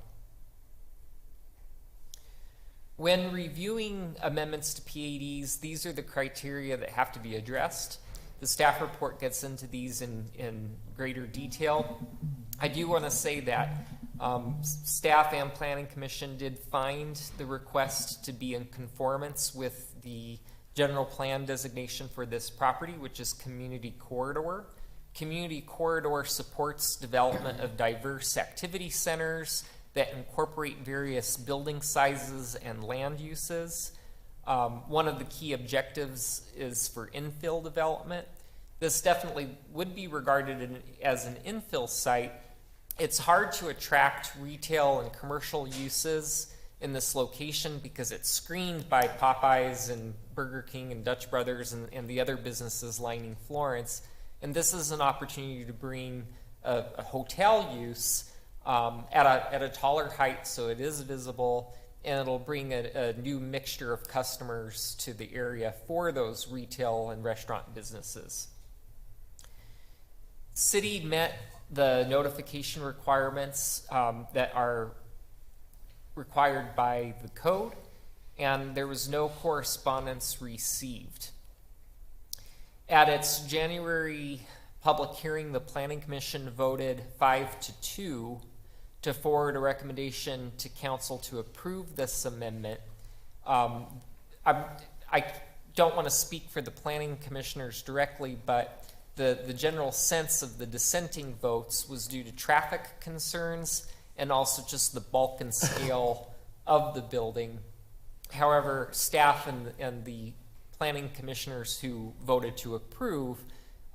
When reviewing amendments to PADs, these are the criteria that have to be addressed. The staff report gets into these in greater detail. I do want to say that staff and Planning Commission did find the request to be in conformance with the general plan designation for this property, which is Community Corridor. Community Corridor supports development of diverse activity centers that incorporate various building sizes and land uses. One of the key objectives is for infill development. This definitely would be regarded as an infill site. It's hard to attract retail and commercial uses in this location because it's screened by Popeyes and Burger King and Dutch Brothers and the other businesses lining Florence. And this is an opportunity to bring a hotel use at a taller height so it is visible, and it'll bring a new mixture of customers to the area for those retail and restaurant businesses. City met the notification requirements that are required by the code, and there was no correspondence received. At its January public hearing, the Planning Commission voted 5-2 to forward a recommendation to council to approve this amendment. I don't want to speak for the planning commissioners directly, but the general sense of the dissenting votes was due to traffic concerns and also just the bulk and scale of the building. However, staff and the planning commissioners who voted to approve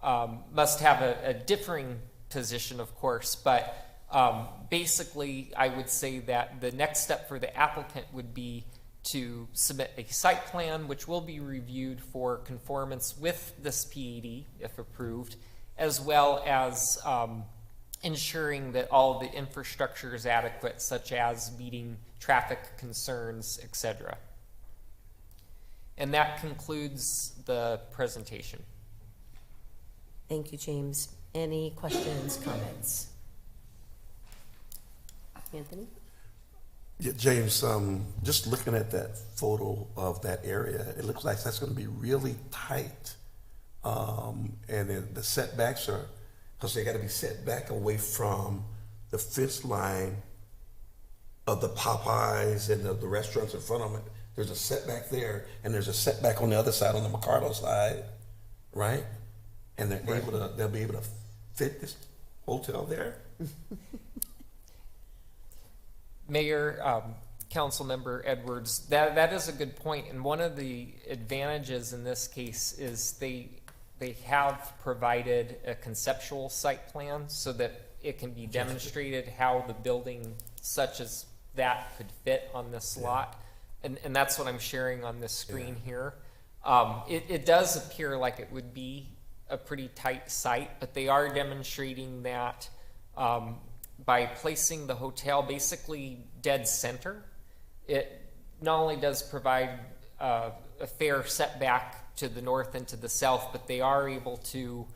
must have a differing position, of course, but basically I would say that the next step for the applicant would be to submit a site plan, which will be reviewed for conformance with this PAD, if approved, as well as ensuring that all the infrastructure is adequate, such as meeting traffic concerns, etc. And that concludes the presentation. Thank you, James. Any questions, comments? Anthony? Yeah, James, just looking at that photo of that area, it looks like that's going to be really tight. And then the setbacks are, because they got to be set back away from the fence line of the Popeyes and the restaurants in front of it. There's a setback there, and there's a setback on the other side, on the Mercado side, right? And they'll be able to fit this hotel there. Mayor, Council Member Edwards, that is a good point, and one of the advantages in this case is they have provided a conceptual site plan so that it can be demonstrated how the building such as that could fit on this lot, and that's what I'm sharing on this screen here. It does appear like it would be a pretty tight site, but they are demonstrating that by placing the hotel basically dead center. It not only does provide a fair setback to the north and to the south, but they are able to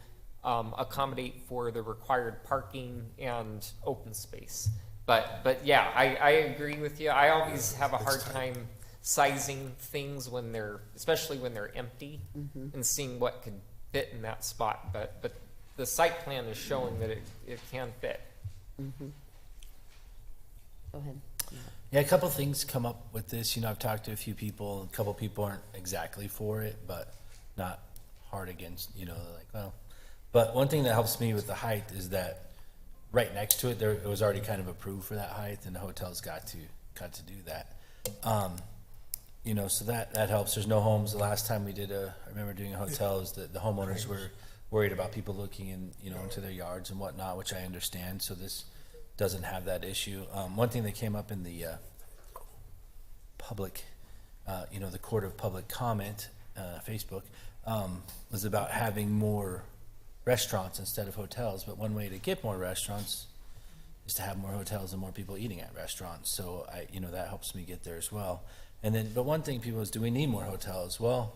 accommodate for the required parking and open space. But yeah, I agree with you. I always have a hard time sizing things when they're, especially when they're empty, and seeing what could fit in that spot. But the site plan is showing that it can fit. Go ahead. Yeah, a couple things come up with this. You know, I've talked to a few people. A couple people aren't exactly for it, but not hard against. You know, like, well. But one thing that helps me with the height is that right next to it, it was already kind of approved for that height, and the hotel's got to do that. You know, so that helps. There's no homes. The last time we did I remember doing a hotel, is that the homeowners were worried about people looking into their yards and whatnot, which I understand. So this doesn't have that issue. One thing that came up in the public, the Court of Public Comment, Facebook, was about having more restaurants instead of hotels. But one way to get more restaurants is to have more hotels and more people eating at restaurants. So that helps me get there as well. And then, but one thing people is, do we need more hotels? Well,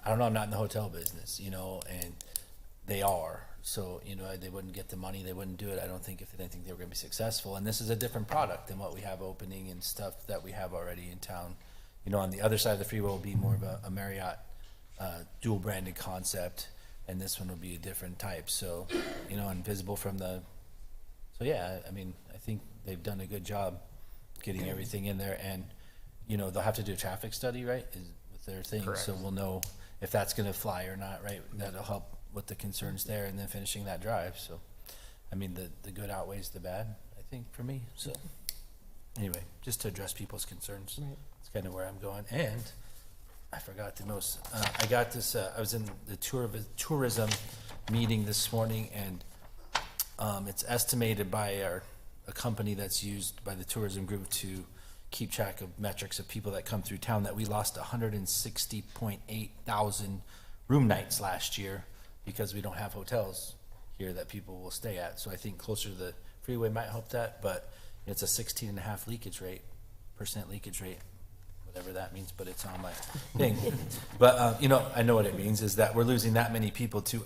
I don't know. I'm not in the hotel business, and they are. So, they wouldn't get the money. They wouldn't do it. I don't think if they didn't think they were going to be successful. And this is a different product than what we have opening and stuff that we have already in town. On the other side of the freeway will be more of a Marriott dual branded concept, and this one will be a different type. So, and visible from the. So yeah, I think they've done a good job getting everything in there, and they'll have to do a traffic study, right, with their thing. Correct. So we'll know if that's going to fly or not, right? That'll help with the concerns there, and then finishing that drive. So, the good outweighs the bad, I think, for me. So, anyway, just to address people's concerns, That's kind of where I'm going. And I forgot the most. I got this. I was in the tourism meeting this morning, and it's estimated by a company that's used by the tourism group to keep track of metrics of people that come through town, that we lost 160.8 thousand room nights last year because we don't have hotels here that people will stay at. So I think closer to the freeway might help that, but it's a 16.5% leakage rate, whatever that means, but it's on my thing. But I know what it means is that we're losing that many people to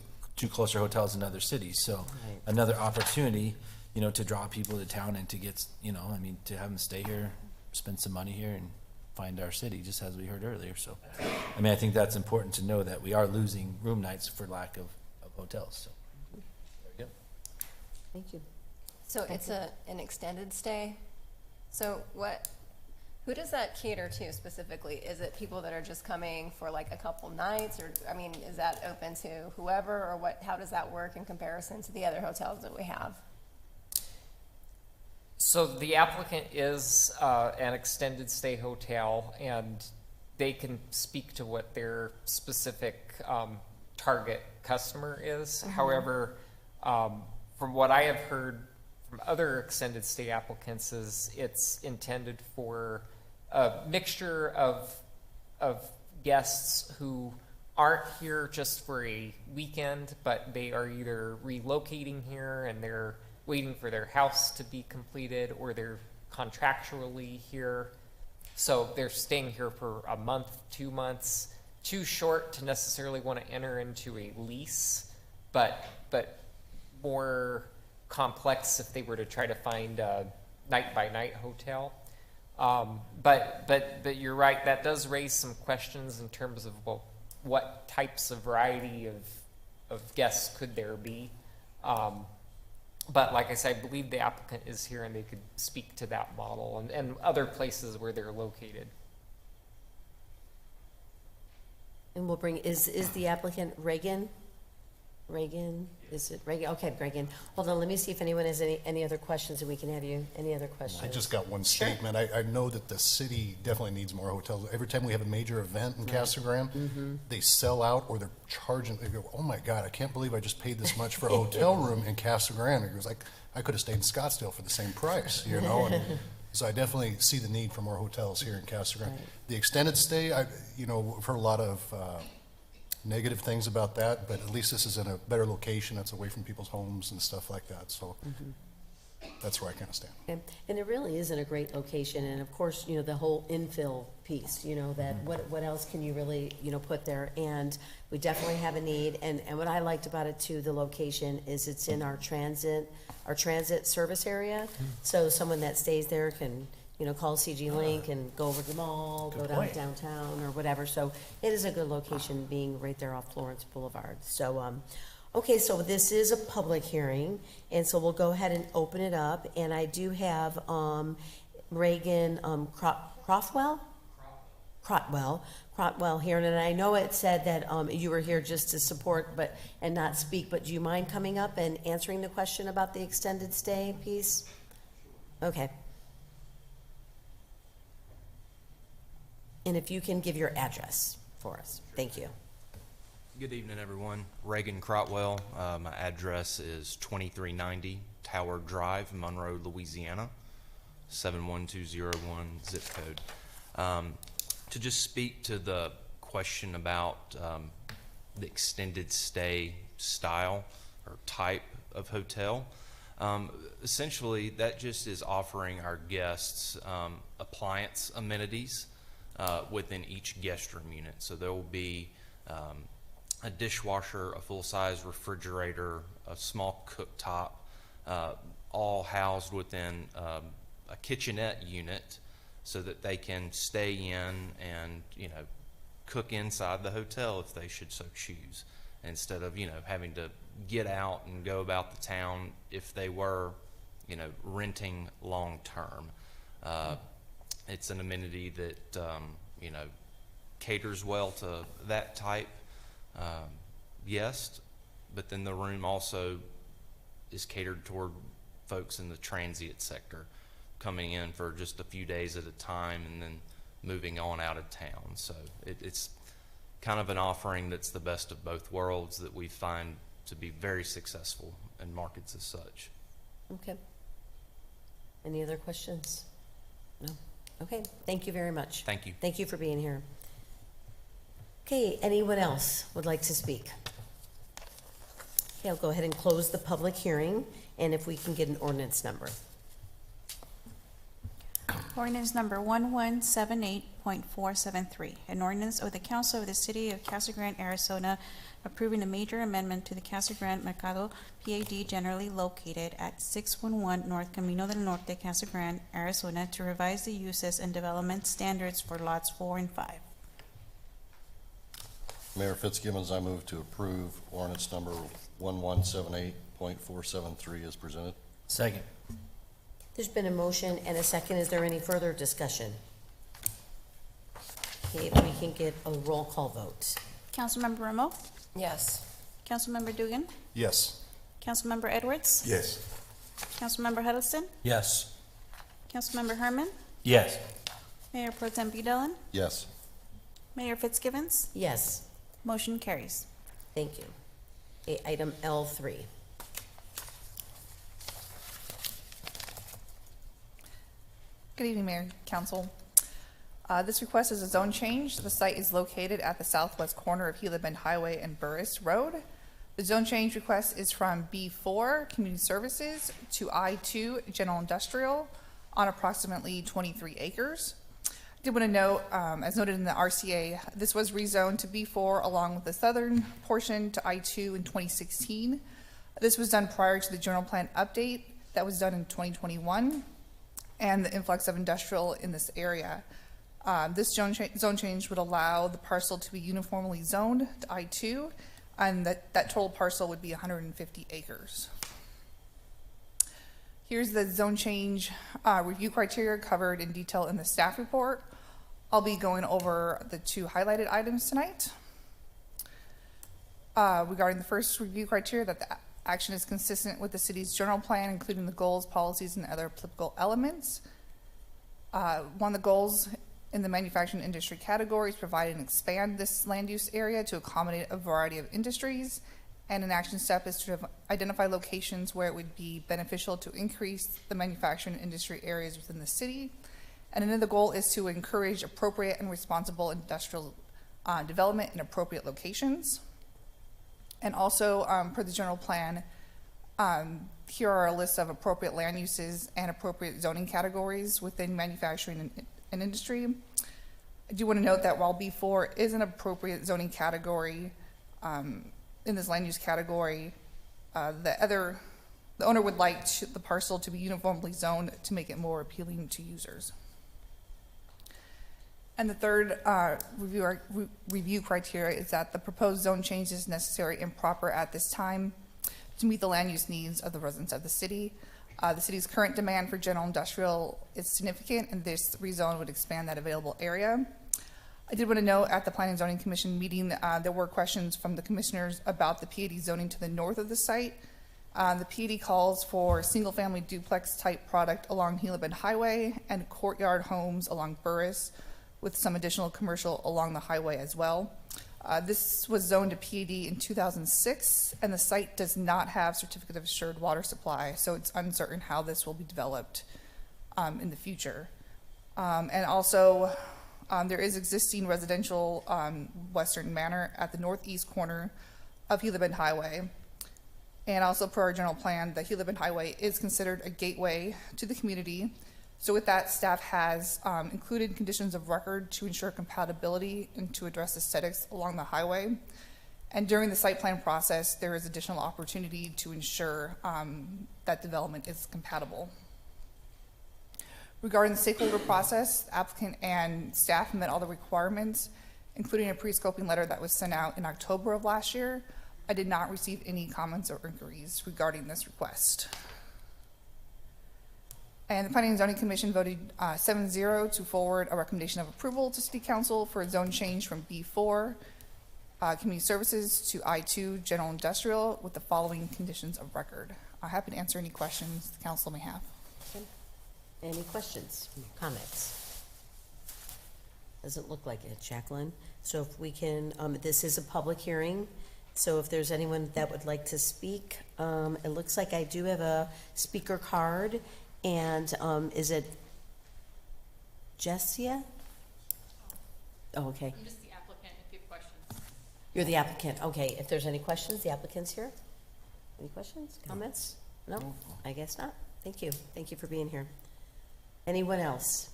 closer hotels in other cities. So another opportunity, to draw people to town and to get, to have them stay here, spend some money here, and find our city, just as we heard earlier. So, I think that's important to know, that we are losing room nights for lack of hotels. So, there we go. Thank you. So it's an extended stay? So who does that cater to specifically? Is it people that are just coming for like a couple nights, or, is that open to whoever, or how does that work in comparison to the other hotels that we have? So the applicant is an extended stay hotel, and they can speak to what their specific target customer is. However, from what I have heard from other extended stay applicants, is it's intended for a mixture of guests who aren't here just for a weekend, but they are either relocating here and they're waiting for their house to be completed, or they're contractually here. So they're staying here for a month, 2 months, too short to necessarily want to enter into a lease, but more complex if they were to try to find a night-by-night hotel. But you're right, that does raise some questions in terms of, well, what types of variety of guests could there be? But like I said, I believe the applicant is here and they could speak to that model and other places where they're located. And we'll bring, is the applicant Reagan? Is it Reagan? Okay, Reagan. Hold on, let me see if anyone has any other questions, and we can have you, any other questions? I just got one statement. I know that the city definitely needs more hotels. Every time we have a major event in Casa Grande, they sell out, or they're charging. They go, "Oh my God, I can't believe I just paid this much for a hotel room in Casa Grande." It was like, I could have stayed in Scottsdale for the same price, And so I definitely see the need for more hotels here in Casa Grande. Right. The extended stay, we've heard a lot of negative things about that, but at least this is in a better location. That's away from people's homes and stuff like that. So that's where I kind of stand. And it really is in a great location, and of course, the whole infill piece, that what else can you really, put there? And we definitely have a need, and what I liked about it too, the location, is it's in our transit service area, so someone that stays there can, call CG Link and go over to the mall, go down downtown or whatever. So it is a good location being right there off Florence Boulevard. So, okay, so this is a public hearing, and so we'll go ahead and open it up. And I do have Reagan Crotwell here, and I know it said that you were here just to support and not speak, but do you mind coming up and answering the question about the extended stay piece? Okay. And if you can give your address for us. Thank you. Good evening, everyone. Reagan Crotwell. My address is 2390 Tower Drive, Monroe, Louisiana, 71201 zip code. To just speak to the question about the extended stay style or type of hotel, essentially that just is offering our guests appliance amenities within each guest room unit. So there will be a dishwasher, a full-size refrigerator, a small cooktop, all housed within a kitchenette unit, so that they can stay in and cook inside the hotel if they should so choose, instead of having to get out and go about the town if they were renting long term. It's an amenity that caters well to that type guest, but then the room also is catered toward folks in the transient sector, coming in for just a few days at a time and then moving on out of town. So it's kind of an offering that's the best of both worlds that we find to be very successful in markets as such. Okay. Any other questions? No? Okay, thank you very much. Thank you. Thank you for being here. Okay, anyone else would like to speak? Okay, I'll go ahead and close the public hearing, and if we can get an ordinance number. Ordinance number 1178.473, an ordinance of the Council of the City of Casa Grande, Arizona, approving a major amendment to the Casa Grande Mercado PAD generally located at 611 North Camino del Norte, Casa Grande, Arizona, to revise the uses and development standards for lots 4 and 5. Mayor Fitzgibbons, I move to approve ordinance number 1178.473 as presented. Second. There's been a motion and a second. Is there any further discussion? Okay, if we can get a roll call vote. Councilmember Ramo? Yes. Councilmember Dugan? Yes. Councilmember Edwards? Yes. Councilmember Huddleston? Yes. Councilmember Herman? Yes. Mayor Pro Tem Dillon? Yes. Mayor Fitzgibbons? Yes. Motion carries. Thank you. Okay, item L3. Good evening, Mayor and Council. This request is a zone change. The site is located at the southwest corner of Gila Bend Highway and Burris Road. The zone change request is from B4, Community Services, to I2, General Industrial, on approximately 23 acres. I did want to note, as noted in the RCA, this was rezoned to B4 along with the southern portion to I2 in 2016. This was done prior to the general plan update that was done in 2021 and the influx of industrial in this area. This zone change would allow the parcel to be uniformly zoned to I2, and that total parcel would be 150 acres. Here's the zone change review criteria covered in detail in the staff report. I'll be going over the 2 highlighted items tonight. Regarding the first review criteria, that the action is consistent with the city's general plan, including the goals, policies, and other applicable elements. One of the goals in the manufacturing industry category is provide and expand this land use area to accommodate a variety of industries. And an action step is to identify locations where it would be beneficial to increase the manufacturing industry areas within the city. And another goal is to encourage appropriate and responsible industrial development in appropriate locations. And also, per the general plan, here are a list of appropriate land uses and appropriate zoning categories within manufacturing and industry. I do want to note that while B4 is an appropriate zoning category in this land use category, the owner would like the parcel to be uniformly zoned to make it more appealing to users. And the third review criteria is that the proposed zone change is necessary and proper at this time to meet the land use needs of the residents of the city. The city's current demand for general industrial is significant, and this rezone would expand that available area. I did want to note at the Planning and Zoning Commission meeting, there were questions from the commissioners about the PAD zoning to the north of the site. The PAD calls for single-family duplex-type product along Gila Bend Highway and courtyard homes along Burris, with some additional commercial along the highway as well. This was zoned to PAD in 2006, and the site does not have certificate of assured water supply, so it's uncertain how this will be developed in the future. And also, there is existing residential Western Manor at the northeast corner of Gila Bend Highway. And also per our general plan, the Gila Bend Highway is considered a gateway to the community. So with that, staff has included conditions of record to ensure compatibility and to address aesthetics along the highway. And during the site plan process, there is additional opportunity to ensure that development is compatible. Regarding the stakeholder process, the applicant and staff met all the requirements, including a pre-scoping letter that was sent out in October of last year. I did not receive any comments or inquiries regarding this request. And the Planning and Zoning Commission voted 7-0 to forward a recommendation of approval to City Council for a zone change from B4, Community Services, to I2, General Industrial, with the following conditions of record. I'm happy to answer any questions the council may have. Any questions, comments? Doesn't look like it, Jacqueline. So if we can, this is a public hearing, so if there's anyone that would like to speak, it looks like I do have a speaker card. And is it Jessia? Oh, okay. I'm just the applicant if you have questions. You're the applicant. Okay, if there's any questions, the applicant's here. Any questions, comments? No? I guess not. Thank you. Thank you for being here. Anyone else?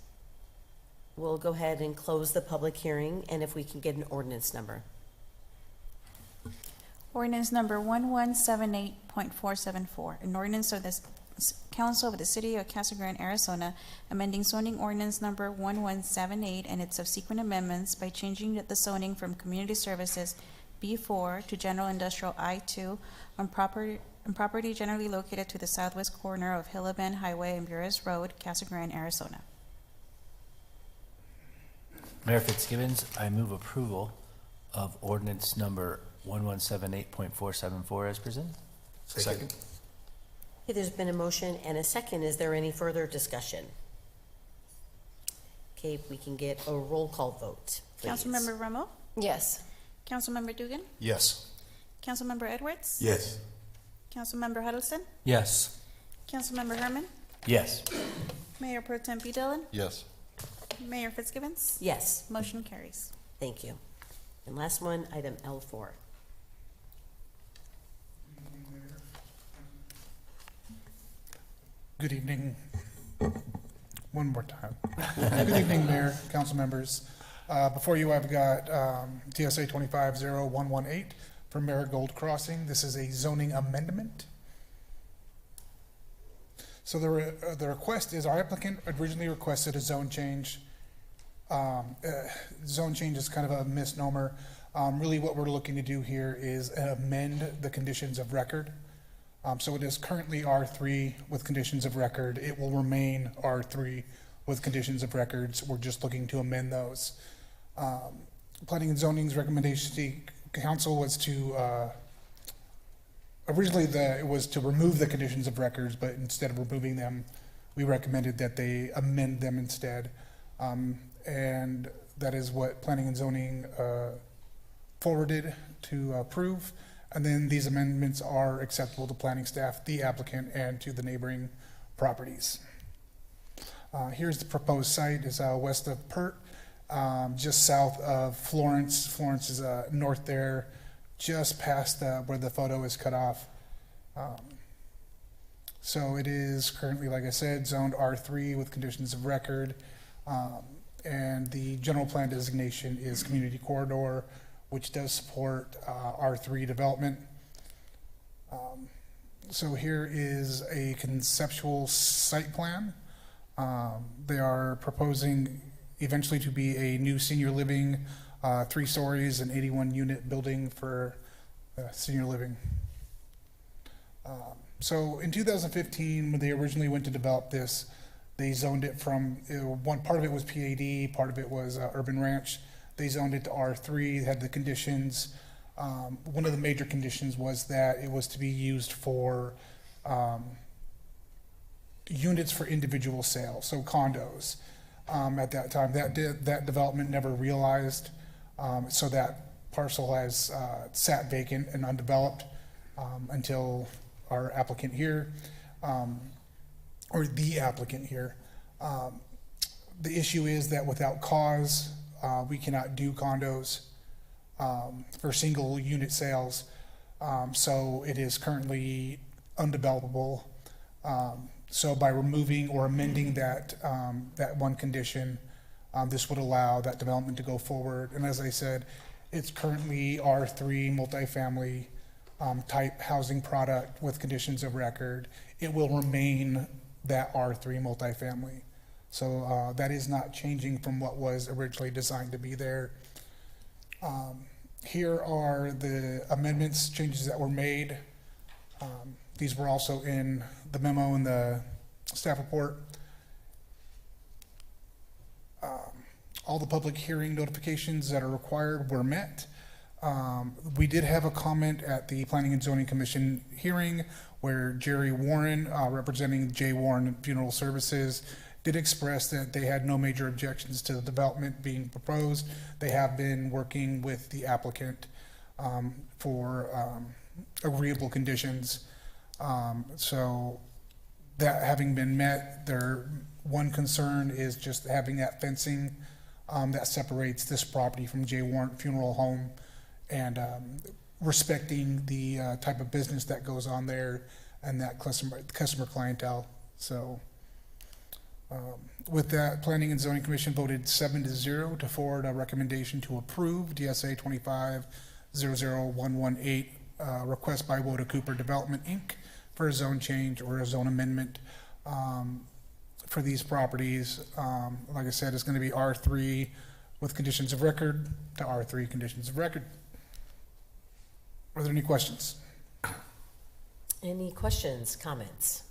We'll go ahead and close the public hearing, and if we can get an ordinance number. Ordinance number 1178.474, an ordinance of the Council of the City of Casa Grande, Arizona, amending zoning ordinance number 1178 and its subsequent amendments by changing the zoning from Community Services B4 to General Industrial I2 on property generally located to the southwest corner of Gila Bend Highway and Burris Road, Casa Grande, Arizona. Mayor Fitzgibbons, I move approval of ordinance number 1178.474 as presented. Second. Okay, there's been a motion and a second. Is there any further discussion? Okay, if we can get a roll call vote, please. Councilmember Ramo? Yes. Councilmember Dugan? Yes. Councilmember Edwards? Yes. Councilmember Huddleston? Yes. Councilmember Herman? Yes. Mayor Pro Tem P. Dillon? Yes. Mayor Fitzgibbons? Yes. Motion carries. Thank you. And last one, item L4. Good evening. One more time. Good evening, Mayor, council members. Before you, I've got TSA 250118 for Marigold Crossing. This is a zoning amendment. So the request is, our applicant originally requested a zone change. Zone change is kind of a misnomer. Really what we're looking to do here is amend the conditions of record. So it is currently R3 with conditions of record. It will remain R3 with conditions of records. We're just looking to amend those. Planning and Zoning's recommendation to the council was to, originally it was to remove the conditions of records, but instead of removing them, we recommended that they amend them instead. And that is what Planning and Zoning forwarded to approve. And then these amendments are acceptable to planning staff, the applicant, and to the neighboring properties. Here's the proposed site. Is west of Pert, just south of Florence. Florence is north there, just past where the photo is cut off. So it is currently, like I said, zoned R3 with conditions of record. And the general plan designation is community corridor, which does support R3 development. So here is a conceptual site plan. They are proposing eventually to be a new senior living, 3 stories, an 81-unit building for senior living. So in 2015, when they originally went to develop this, they zoned it from, one part of it was PAD, part of it was Urban Ranch. They zoned it to R3, had the conditions. One of the major conditions was that it was to be used for units for individual sale, so condos. At that time, that development never realized, so that parcel has sat vacant and undeveloped until our applicant here, or the applicant here. The issue is that without cause, we cannot do condos for single unit sales. So it is currently undevelopable. So by removing or amending that, that one condition, this would allow that development to go forward. And as I said, it's currently R3 multifamily type housing product with conditions of record. It will remain that R3 multifamily. So that is not changing from what was originally designed to be there. Here are the amendments, changes that were made. These were also in the memo and the staff report. All the public hearing notifications that are required were met. We did have a comment at the Planning and Zoning Commission hearing where Jerry Warren, representing J. Warren Funeral Services, did express that they had no major objections to the development being proposed. They have been working with the applicant for agreeable conditions. So that having been met, their one concern is just having that fencing that separates this property from J. Warren Funeral Home, and respecting the type of business that goes on there and that customer clientele. So with that, Planning and Zoning Commission voted 7-0 to forward a recommendation to approve DSA 25-00118, request by Woda Cooper Development, Inc. for a zone change or a zone amendment for these properties. Like I said, it's going to be R3 with conditions of record to R3 conditions of record. Are there any questions? Any questions, comments?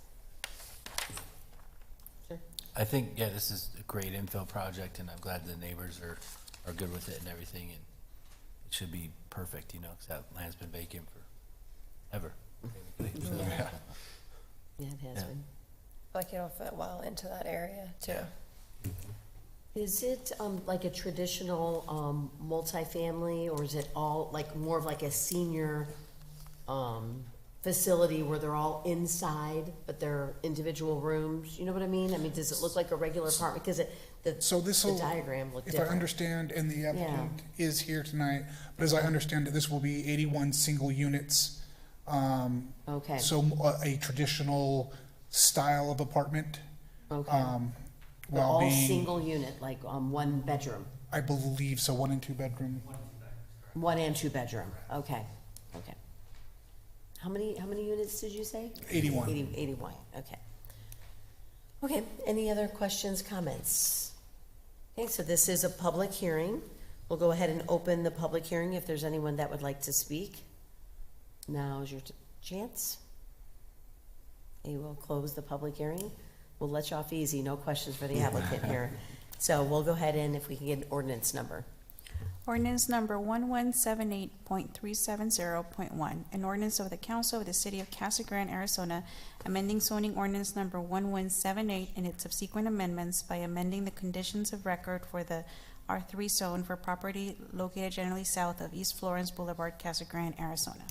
Sure. I think, yeah, this is a great infill project, and I'm glad the neighbors are good with it and everything, and it should be perfect, you know, because that land's been vacant forever. So, yeah. Yeah, it has Yeah. been. Like it'll fit well into that area too. Is it like a traditional multifamily, or is it all like more of like a senior facility where they're all inside, but they're individual rooms? You know what I mean? I mean, does it look like a regular apartment? Because the diagram looked If different. I understand, and the applicant is here tonight, but as I understand it, this will be 81 single units. Okay. So a traditional style of apartment. Okay. They're While all being, single unit, like one bedroom, I believe so, 1 and 2 bedroom. 1 and 2 bedroom. Okay, okay. How many units did you say? 81. 81, okay. Okay, any other questions, comments? Okay, so this is a public hearing. We'll go ahead and open the public hearing if there's anyone that would like to speak. Now's your chance. Okay, we'll close the public hearing. We'll let you off easy, no questions for the applicant here. So we'll go ahead and if we can get an ordinance number. Ordinance number 1178.370.1, an ordinance of the Council of the City of Casa Grande, Arizona, amending zoning ordinance number 1178 and its subsequent amendments by amending the conditions of record for the R3 zone for property located generally south of East Florence Boulevard, Casa Grande, Arizona.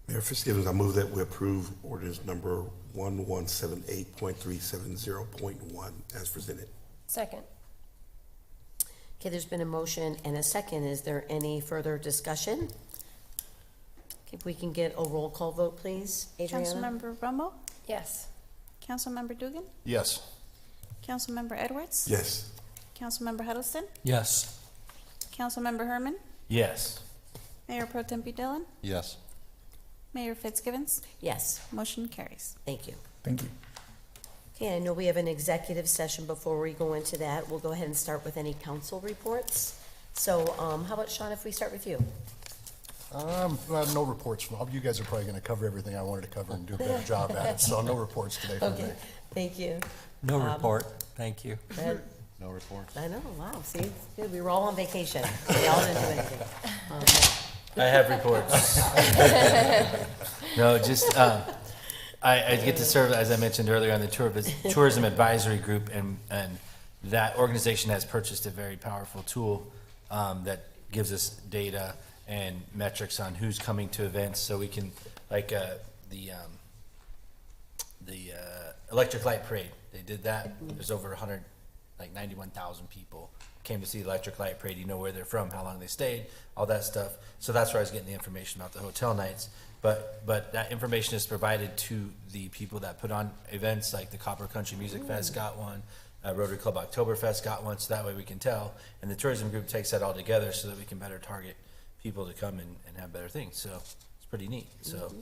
Mayor Fitzgibbons, I move that we approve ordinance number 1178.370.1 as presented. Second. Okay, there's been a motion and a second. Is there any further discussion? Okay, if we can get a roll call vote, please. Adriana? Councilmember Romo? Yes. Councilmember Dugan? Yes. Councilmember Edwards? Yes. Councilmember Huddleston? Yes. Councilmember Herman? Yes. Mayor Pro Tempe Dillon? Yes. Mayor Fitzgibbons? Yes, Motion carries. thank you. Thank you. Okay, I know we have an executive session. Before we go into that, we'll go ahead and start with any council reports. So, how about Sean, if we start with you? No reports. You guys are probably gonna cover everything I wanted to cover and do a better job at it, so no reports today from me. Okay, thank you. No report, thank you. Ed? No reports. I know, wow, see, it's good, we were all on vacation, we all didn't do anything. I have reports. No, just, I get to serve, as I mentioned earlier, on the Tourism Advisory Group, and that organization has purchased a very powerful tool that gives us data and metrics on who's coming to events, so we can, like, the Electric Light Parade, they did that. There's over 91,000 people came to see the Electric Light Parade. You know where they're from, how long they stayed, all that stuff. So that's where I was getting the information about the hotel nights. But that information is provided to the people that put on events, like the Copper Country Music Fest got one, Rotary Club Oktoberfest got one, so that way we can tell. And the tourism group takes that all together so that we can better target people to come and have better things. So it's pretty neat. So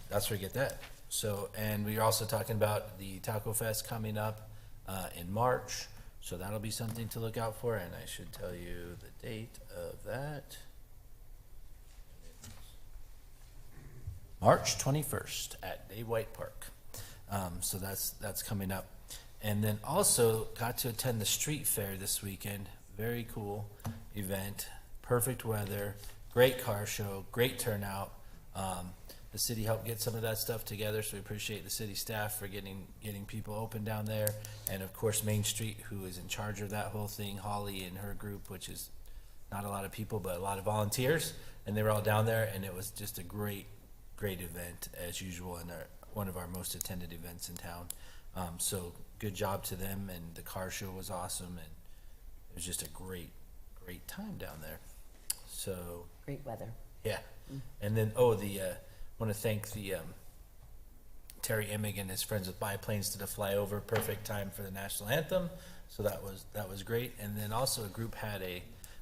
that's where we get that. So, and we're also talking about the Taco Fest coming up in March. So that'll be something to look out for, and I should tell you the date of that. March 21st at Dave White Park. So that's coming up. And then also got to attend the street fair this weekend. Very cool event, perfect weather, great car show, great turnout. The city helped get some of that stuff together, so we appreciate the city staff for getting people open down there. And of course, Main Street, who is in charge of that whole thing, Holly and her group, which is not a lot of people, but a lot of volunteers. And they were all down there, and it was just a great event as usual, and one of our most attended events in town. So good job to them, and the car show was awesome, and it was just a great time down there. So Great weather. yeah, and then want to thank the Terry Emig and his friends with Biplanes did a flyover, perfect time for the national anthem. So that was great. And then also a group had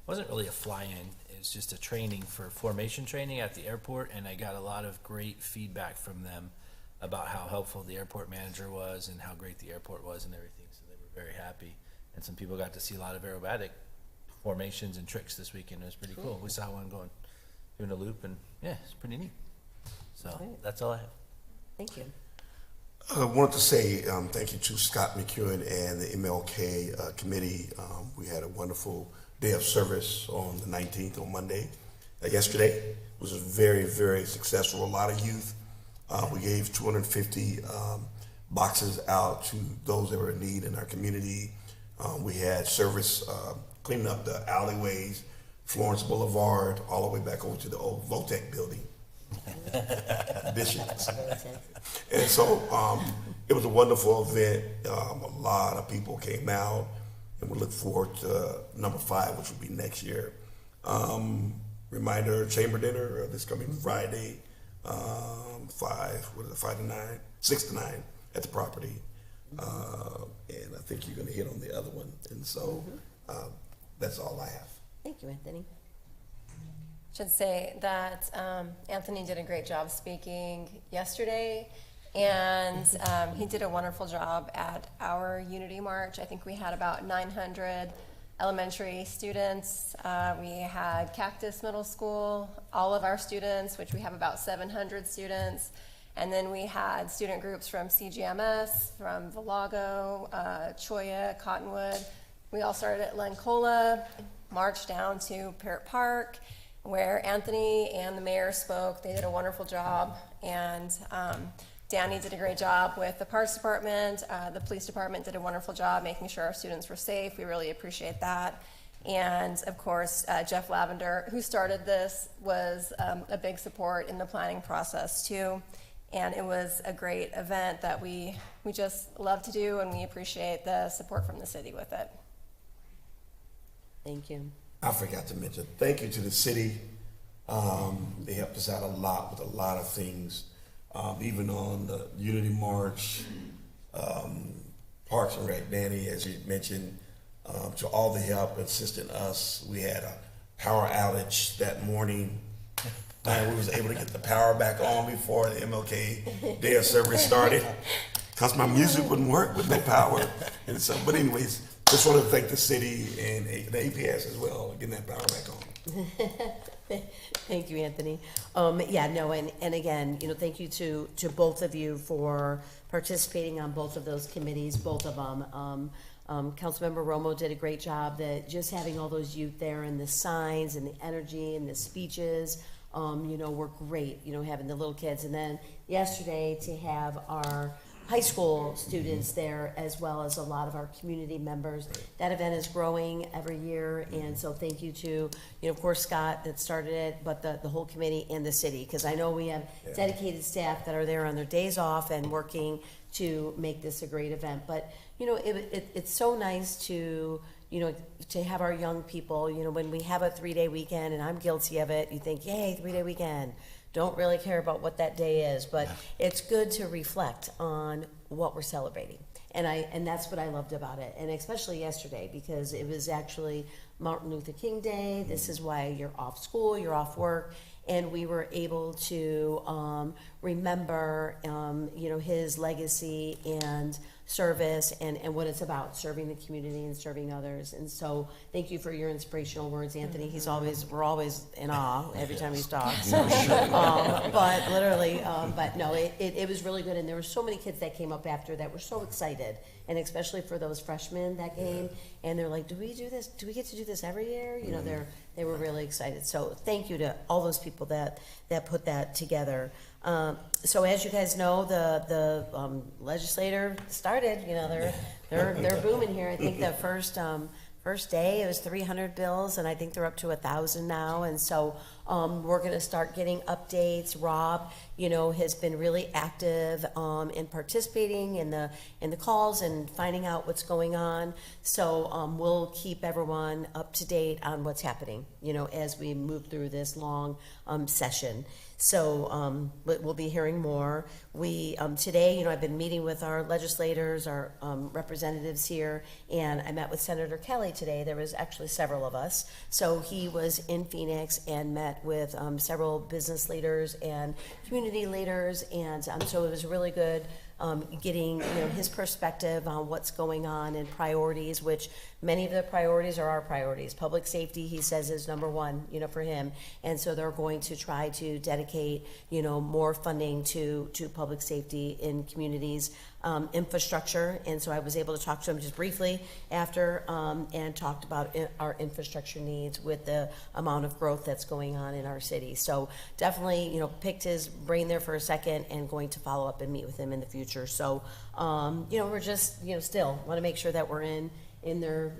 wasn't really a fly-in, it was just a training for formation training at the airport, and I got a lot of great feedback from them about how helpful the airport manager was and how great the airport was and everything. So they were very happy. And some people got to see a lot of aerobatic formations and tricks this weekend. It was pretty cool. We saw one doing a loop, and yeah, it's pretty neat. So that's all I have. Thank you. I wanted to say thank you to Scott McEwen and the MLK committee. We had a wonderful day of service on the 19th, on Monday. Yesterday it was very, very successful. A lot of youth. We gave 250 boxes out to those that were in need in our community. We had service cleaning up the alleyways, Florence Boulevard, all the way back over to the old Votech building. Bishop. And so it was a wonderful event. A lot of people came out, and we look forward to number 5, which will be next year. Reminder, chamber dinner this coming Friday, 6 to 9 at the property. And I think you're going to hit on the other one. And so that's all I have. Thank you, Anthony. Should say that Anthony did a great job speaking yesterday, and he did a wonderful job at our Unity March. I think we had about 900 elementary students. We had Cactus Middle School, all of our students, which we have about 700 students. And then we had student groups from CGMS, from Villago, Choya, Cottonwood. We all started at Lencola, marched down to Parrott Park, where Anthony and the mayor spoke. They did a wonderful job, and Danny did a great job with the Parks Department. The police department did a wonderful job making sure our students were safe. We really appreciate that. And of course, Jeff Lavender, who started this, was a big support in the planning process too. And it was a great event that we just love to do, and we appreciate the support from the city with it. Thank you. I forgot to mention, thank you to the city. They helped us out a lot with a lot of things, even on the Unity March, Parks and Rec, Danny, as you mentioned, to all the help assisting us. We had a power outage that morning, and we was able to get the power back on before the MLK Day of Service started. because my music wouldn't work with no power. And so, but anyways, just want to thank the city and the APS as well, getting that power back on. Thank you, Anthony. And again, thank you to both of you for participating on both of those committees, both of them. Councilmember Romo did a great job that just having all those youth there and the signs and the energy and the speeches, were great, having the little kids. And then yesterday to have our high school students there as well as a lot of our community members. That event is growing every year, and so thank you to, of course, Scott that started it, but the whole committee and the city, because I know we have dedicated staff that are there on their days off and working to make this a great event. But, it's so nice to, to have our young people, when we have a 3-day weekend, and I'm guilty of it, you think, yay, 3-day weekend. Don't really care about what that day is, but it's good to reflect on what we're celebrating. And that's what I loved about it. And especially yesterday, because it was actually Martin Luther King Day. This is why you're off school, you're off work. And we were able to remember, his legacy and service and what it's about, serving the community and serving others. And so thank you for your inspirational words, Anthony. We're always in awe every time he talks. But literally, it was really good. And there were so many kids that came up after that were so excited. And especially for those freshmen that came, and they're like, do we do this? Do we get to do this every year? They were really excited. So thank you to all those people that put that together. So as you guys know, the legislator started. They're booming here. I think the first day it was 300 bills, and I think they're up to 1,000 now. And so we're going to start getting updates. Rob, has been really active in participating in the calls and finding out what's going on. So we'll keep everyone up to date on what's happening, as we move through this long session. So we'll be hearing more. We today, I've been meeting with our legislators, our representatives here, and I met with Senator Kelly today. There was actually several of us. So he was in Phoenix and met with several business leaders and community leaders, and so it was really good getting his perspective on what's going on and priorities, which many of the priorities are our priorities. Public safety, he says, is number one, for him, and so they're going to try to dedicate more funding to public safety in communities. Infrastructure, and so I was able to talk to him just briefly after and talked about our infrastructure needs with the amount of growth that's going on in our city. So definitely, picked his brain there for a second and going to follow up and meet with him in the future. So, we're just, still want to make sure that we're in their,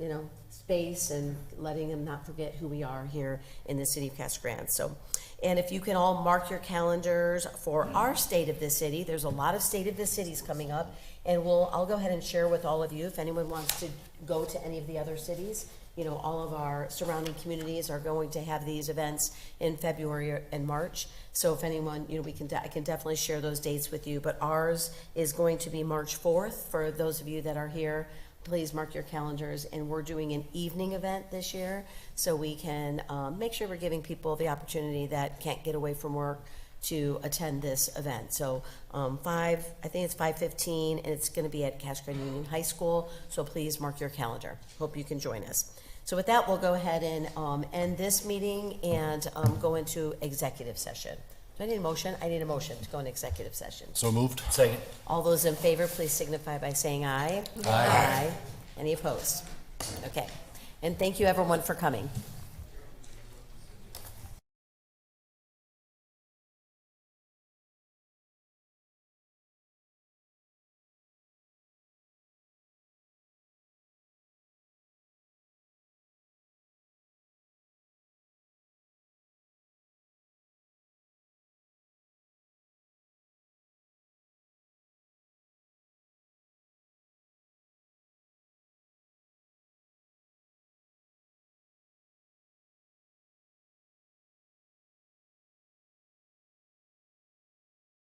space and letting them not forget who we are here in the city of Casa Grande. So, and if you can all mark your calendars for our State of the City, there's a lot of State of the Cities coming up, and I'll go ahead and share with all of you if anyone wants to go to any of the other cities. All of our surrounding communities are going to have these events in February and March. So if anyone, I can definitely share those dates with you. But ours is going to be March 4th for those of you that are here. Please mark your calendars, and we're doing an evening event this year, so we can make sure we're giving people the opportunity that can't get away from work to attend this event. So I think it's 5:15, and it's going to be at Casa Grande Union High School, so please mark your calendar. Hope you can join us. So with that, we'll go ahead and end this meeting and go into executive session. Do I need a motion? I need a motion to go into executive session. So moved. Second. All those in favor, please signify by saying aye. Aye. Any opposed? Okay. And thank you, everyone, for coming.